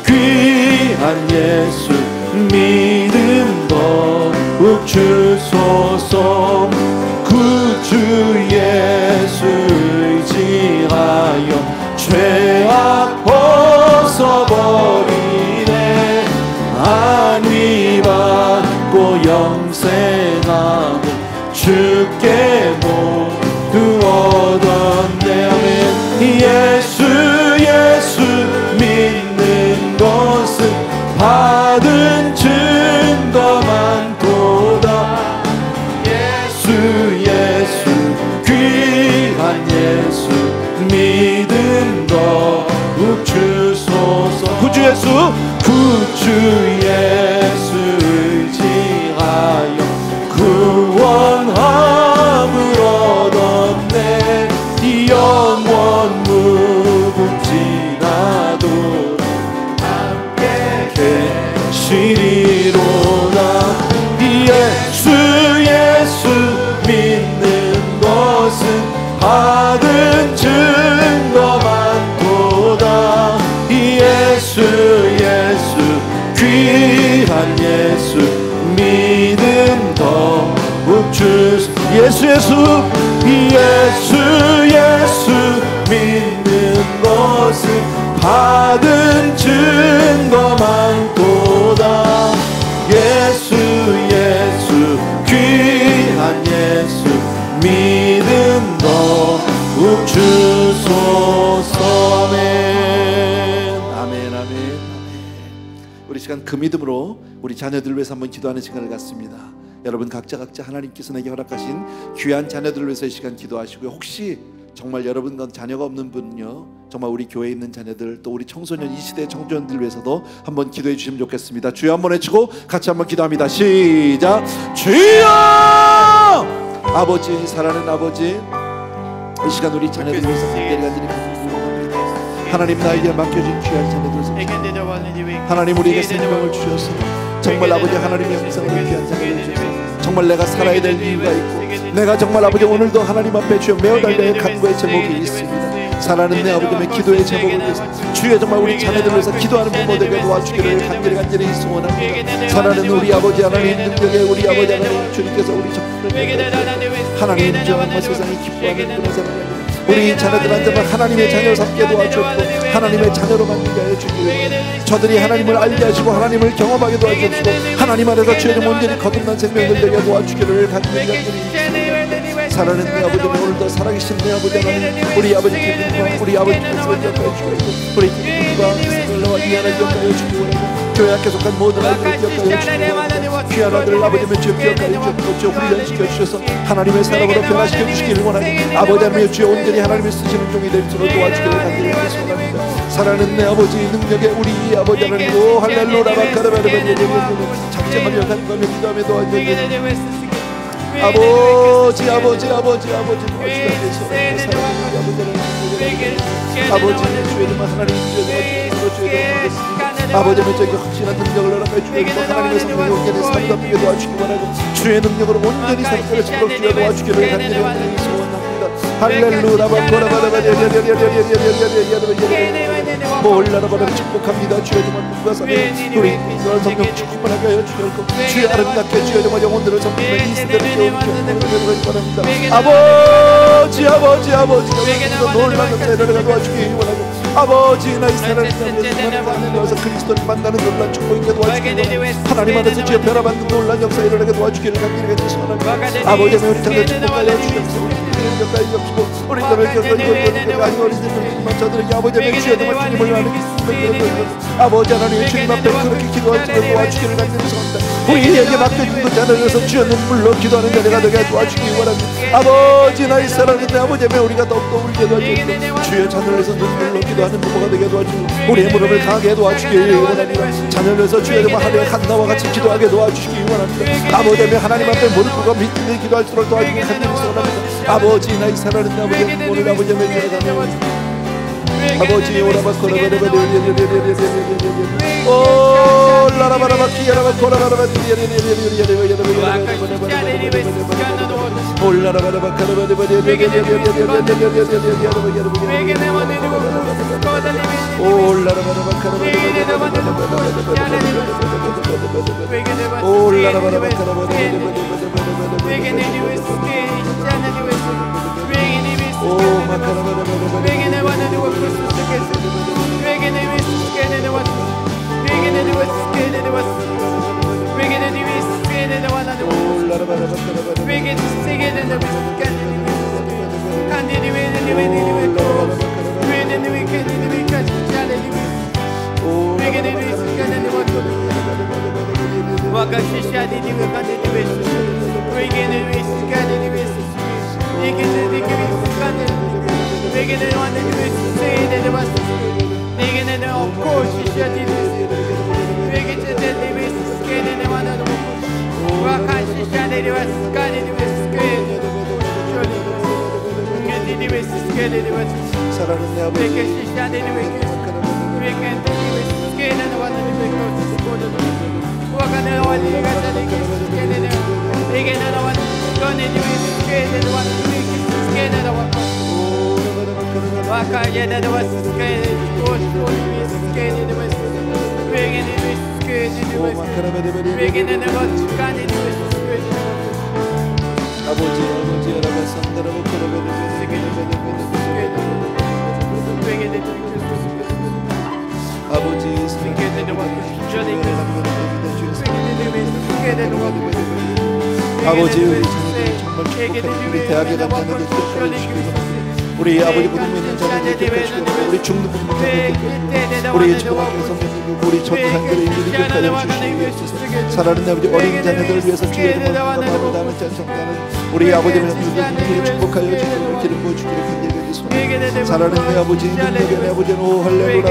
귀한 예수 믿음 더욱 주소서. 구주 예수 의지하여 죄악 벗어버리네. 안위 받고 영생함을 주께 모두 얻었네. 아멘. 예수 믿는 것은 받은 증거 많도다. 예수 귀한 예수 믿음 더욱 주소서. 구주 예수 의지하여 구원함을 얻었네. 영원 무궁지나도 함께 계시리로다. 예수 믿는 것은 받은 증거 많도다. 예수 귀한 예수 믿음 더욱 주소. 예수 믿는 것은 받은 증거 많도다. 예수 귀한 예수 믿음 아멘, 아멘. 우리 시간 그 믿음으로 우리 자녀들 위해서 한번 기도하는 시간을 갖습니다. 여러분 각자 하나님께서 내게 허락하신 귀한 자녀들을 위해서 이 시간 기도하시고요. 혹시 정말 여러분과 자녀가 없는 분은요, 정말 우리 교회에 있는 자녀들, 또 우리 청소년, 이 시대의 청소년들 위해서도 한번 기도해 주시면 좋겠습니다. 주여 한번 외치고 같이 한번 기도합니다. 시작. 주여! 아버지, 사랑하는 아버지, 이 시간 우리 자녀들 위해서 간절히 하나님, 나에게 맡겨진 귀한 자녀들, 하나님 우리에게 생명을 주셔서 정말 아버지 하나님의 형상으로 귀한 자녀를 주셔서 정말 내가 살아야 될 이유가 있고, 내가 정말 아버지 오늘도 하나님 앞에 주여 메어달려야 할 간구의 제목이 있습니다. 사랑하는 내 아버지의 기도의 제목을 위해서 주여 정말 우리 자녀들을 위해서 기도하는 부모들에게 도와주기를 간절히 소원합니다. 사랑하는 우리 아버지 하나님, 능력의 우리 아버지 하나님, 주님께서 우리 정말 하나님 정말 세상이 기뻐하는 그런 사랑을 우리 자녀들한테 하나님의 자녀로 삼게 도와주옵고 하나님의 자녀로 만들게 하여 주시옵소서. 저들이 하나님을 알게 하시고 하나님을 경험하게 도와주옵시고 하나님 안에서 주의 온전히 거듭난 생명을 되게 도와주기를 간절히 사랑하는 내 아버지, 오늘도 살아계신 내 아버지 하나님, 우리 아버지 기쁨과 우리 아버지 기쁨을 기억하여 주시고 우리 기쁨과 스스로와 이하를 기억하여 주시고 교회 학교 속한 모든 아이들을 기억하여 주시고 귀한 아들 아버지의 주여 기억하여 주시고 훈련시켜 주셔서 하나님의 사람으로 변화시켜 주시기를 원하니 아버지 하나님의 주여 온전히 하나님을 쓰시는 종이 될 수 있도록 도와주기를 간절히 소원합니다. 사랑하는 내 아버지, 능력의 우리 아버지 하나님, 오 할렐루야 바카라바라바리바리바리 작정하며 간구하며 기도하며 도와주시옵소서. 아버지 도와주시옵소서. 아버지 주의 이름은 하나님 주의 이름은 아버지의 저에게 확실한 능력을 허락해 주시고 하나님의 성령이 온전히 사로잡히게 도와주시기 바라고 주의 능력으로 온전히 사로잡히도록 주여 도와주기를 간절히 소원합니다. 할렐루야 몰라라바라 축복합니다. 주여 정말 누가 사는 우리 이런 성령 충만하게 하여 주시옵고 주의 아름답게 주여 정말 영혼들을 섬기는 이 시대를 주옵시옵소서. 바랍니다. 아버지 놀라는 세대를 도와주기 원하고 아버지 나의 사랑하는 자녀에서 그리스도를 만나는 놀란 축복이 도와주기 원하고 하나님 안에서 주의 변화받는 놀란 역사에 일어나게 도와주기를 간절히 소원합니다. 아버지 우리 자녀 축복하여 주시옵소서. 우리 자녀에게 어린이들만 저들에게 아버지의 주여 정말 주님을 아는 아버지 하나님 주님 앞에 그렇게 기도할 때 도와주기를 간절히 소원합니다. 우리에게 맡겨진 그 자녀에서 주여 눈물로 기도하는 자녀가 되게 도와주기 원합니다. 아버지 나의 사랑하는 아버지의 우리가 더욱더 울게 도와주시고 주여 자녀에서 눈물로 기도하는 부모가 되게 도와주시고 우리의 무릎을 강하게 도와주기 원합니다. 자녀에서 주여 정말 하루에 한나와 같이 기도하게 도와주시기 원합니다. 아버지 하나님 앞에 무릎 꿇고 믿음이 기도할수록 도와주기 간절히 소원합니다. 아버지 나의 사랑하는 아버지 오늘 아버지의 명령을 아버지 오라바코라바라바리 오 라라바라바 키야라바 코라바라바리 올라라바라바 카라바리바리 올라라바라바 카라바리바리 올라라바라바 카라바리바리 아버지 우리 자녀들 정말 축복하는 우리 대학에 간 자녀들 축복해 주시기 우리 아버지 부름 있는 자녀들 기억하시고 우리 중도 부름 있는 자녀들 우리 초등학교 선생님들 우리 전도사님들의 일들을 기억하여 주시옵소서. 사랑하는 아버지 어린 자녀들을 위해서 주의 이름으로 기도하고 담을 찬송하는 우리 아버지를 축복하여 주시기를 기름 부어주기를 간절히 소원합니다. 사랑하는 내 아버지 능력의 내 아버지는 오 할렐루야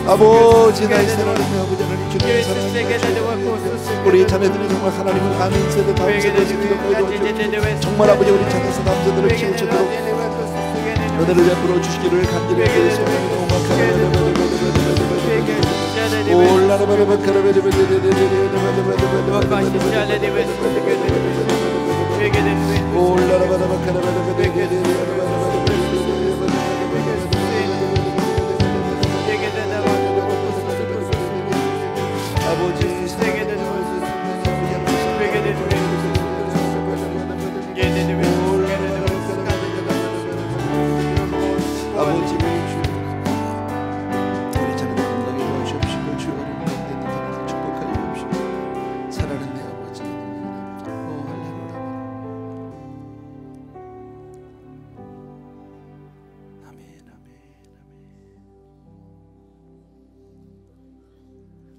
아버지 나의 사랑하는 내 아버지는 주님의 사랑을 우리 자녀들이 정말 하나님을 아는 세대 다음 세대에 기도하여 도와주시옵소서. 정말 아버지 우리 자녀서 다음 세대를 키우도록 은혜를 베풀어 주시기를 간절히 소원합니다.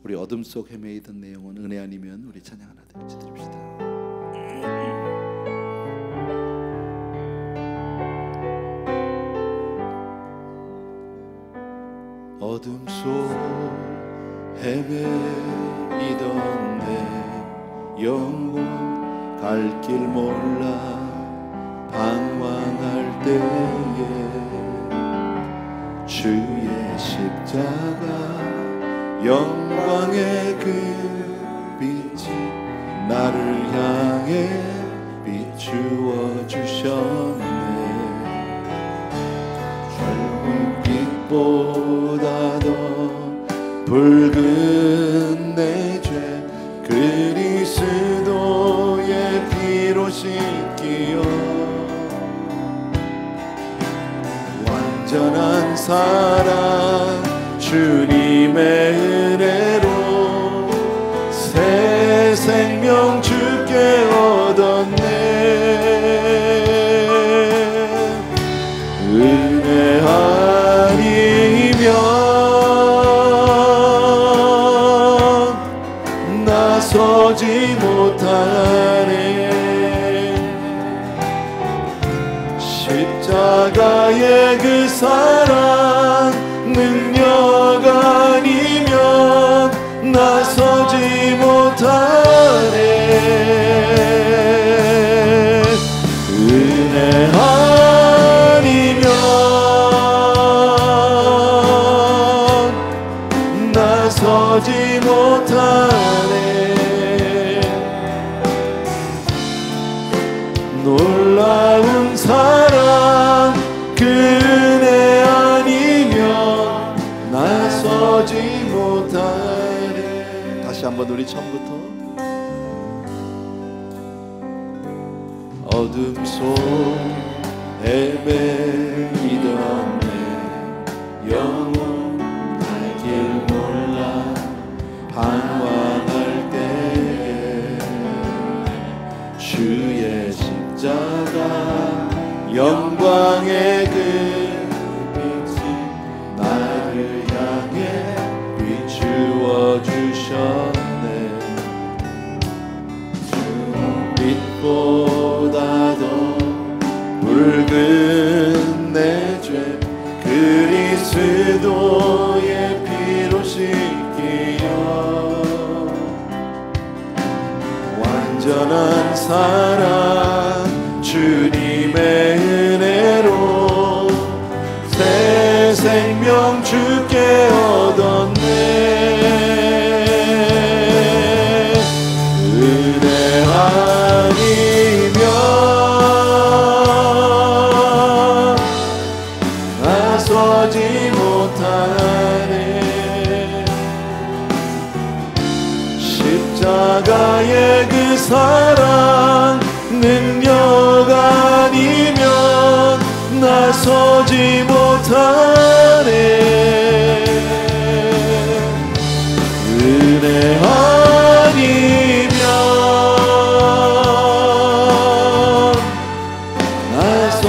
우리 어둠 속 헤매이던 내 영혼 은혜 아니면 우리 찬양 하나 더 드립시다. 어둠 속 헤매이던 내 영혼 갈 길 몰라 방황할 때에 주의 십자가 영광의 그 빛이 나를 향해 비추어 주셨네. 불빛보다 더 붉은 내 죄 그리스도의 피로 씻기어 완전한 사랑 주님의 은혜로 새 생명 주께 얻었네. 은혜 아니면 나서지 못하네. 십자가의 그 사랑 능력 아니면 나서지 못하네. 은혜 아니면 나서지 못하네. 놀라운 사랑 그 은혜 아니면 나서지 못하네. 다시 한번 우리 처음부터. 어둠 속 헤매이던 내 영혼 갈 길 몰라 방황할 때에 주의 십자가 영광의 그 빛이 나를 향해 비추어 주셨네. 빛보다도 붉은 내 죄 그리스도의 피로 씻기어 완전한 사랑 주님의 은혜로 새 생명 주께 얻었네. 은혜 아니면 나서지 못하네. 십자가의 그 사랑 능력 아니면 나서지 못하네. 은혜 아니면 나서지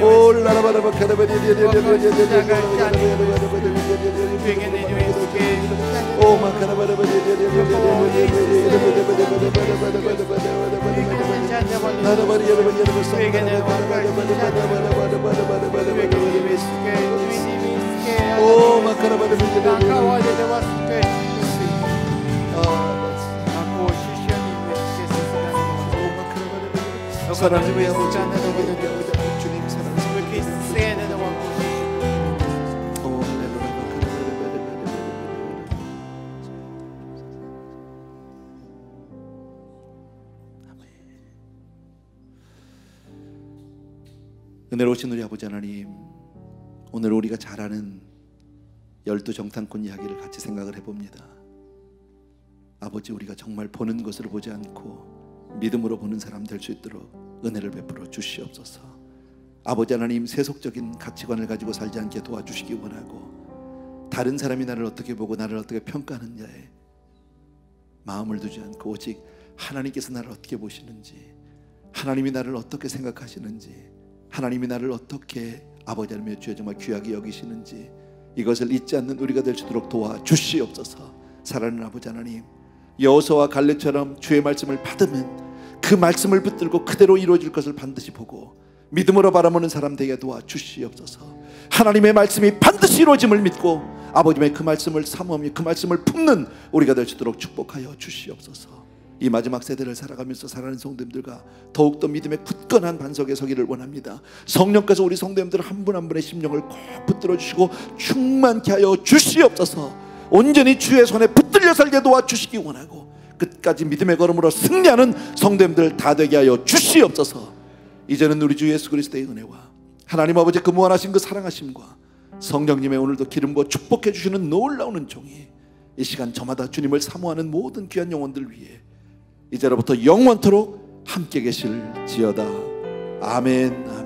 올라라바 사랑의 아버지, 주님 사랑합니다. 은혜로우신 우리 아버지 하나님, 오늘 우리가 잘 아는 12정탐꾼 이야기를 같이 생각을 해봅니다. 아버지, 우리가 정말 보는 것으로 보지 않고 믿음으로 보는 사람 될 수 있도록 은혜를 베풀어 주시옵소서. 아버지 하나님, 세속적인 가치관을 가지고 살지 않게 도와주시기 원하고, 다른 사람이 나를 어떻게 보고 나를 어떻게 평가하느냐에 마음을 두지 않고 오직 하나님께서 나를 어떻게 보시는지, 하나님이 나를 어떻게 생각하시는지, 하나님이 나를 어떻게 아버지 하나님의 주여 정말 귀하게 여기시는지, 이것을 잊지 않는 우리가 될 수 있도록 도와주시옵소서. 사랑하는 아버지 하나님, 여호수아와 갈렙처럼 주의 말씀을 받으면 그 말씀을 붙들고 그대로 이루어질 것을 반드시 보고 믿음으로 바라보는 사람 되게 도와주시옵소서. 하나님의 말씀이 반드시 이루어짐을 믿고 아버지의 그 말씀을 사모하며 그 말씀을 품는 우리가 될 수 있도록 축복하여 주시옵소서. 이 마지막 세대를 살아가면서 살아가는 성도님들과 더욱더 믿음의 굳건한 반석에 서기를 원합니다. 성령께서 우리 성도님들 한 분 한 분의 심령을 꼭 붙들어 주시고 충만케 하여 주시옵소서. 온전히 주의 손에 붙들려 살게 도와주시기 원하고 끝까지 믿음의 걸음으로 승리하는 성도님들 다 되게 하여 주시옵소서. 이제는 우리 주 예수 그리스도의 은혜와 하나님 아버지 그 무한하신 그 사랑하심과 성령님의 오늘도 기름 부어 축복해 주시는 놀라운 은총이 이 시간 저마다 주님을 사모하는 모든 귀한 영혼들 위해 이제로부터 영원토록 함께 계실지어다. 아멘.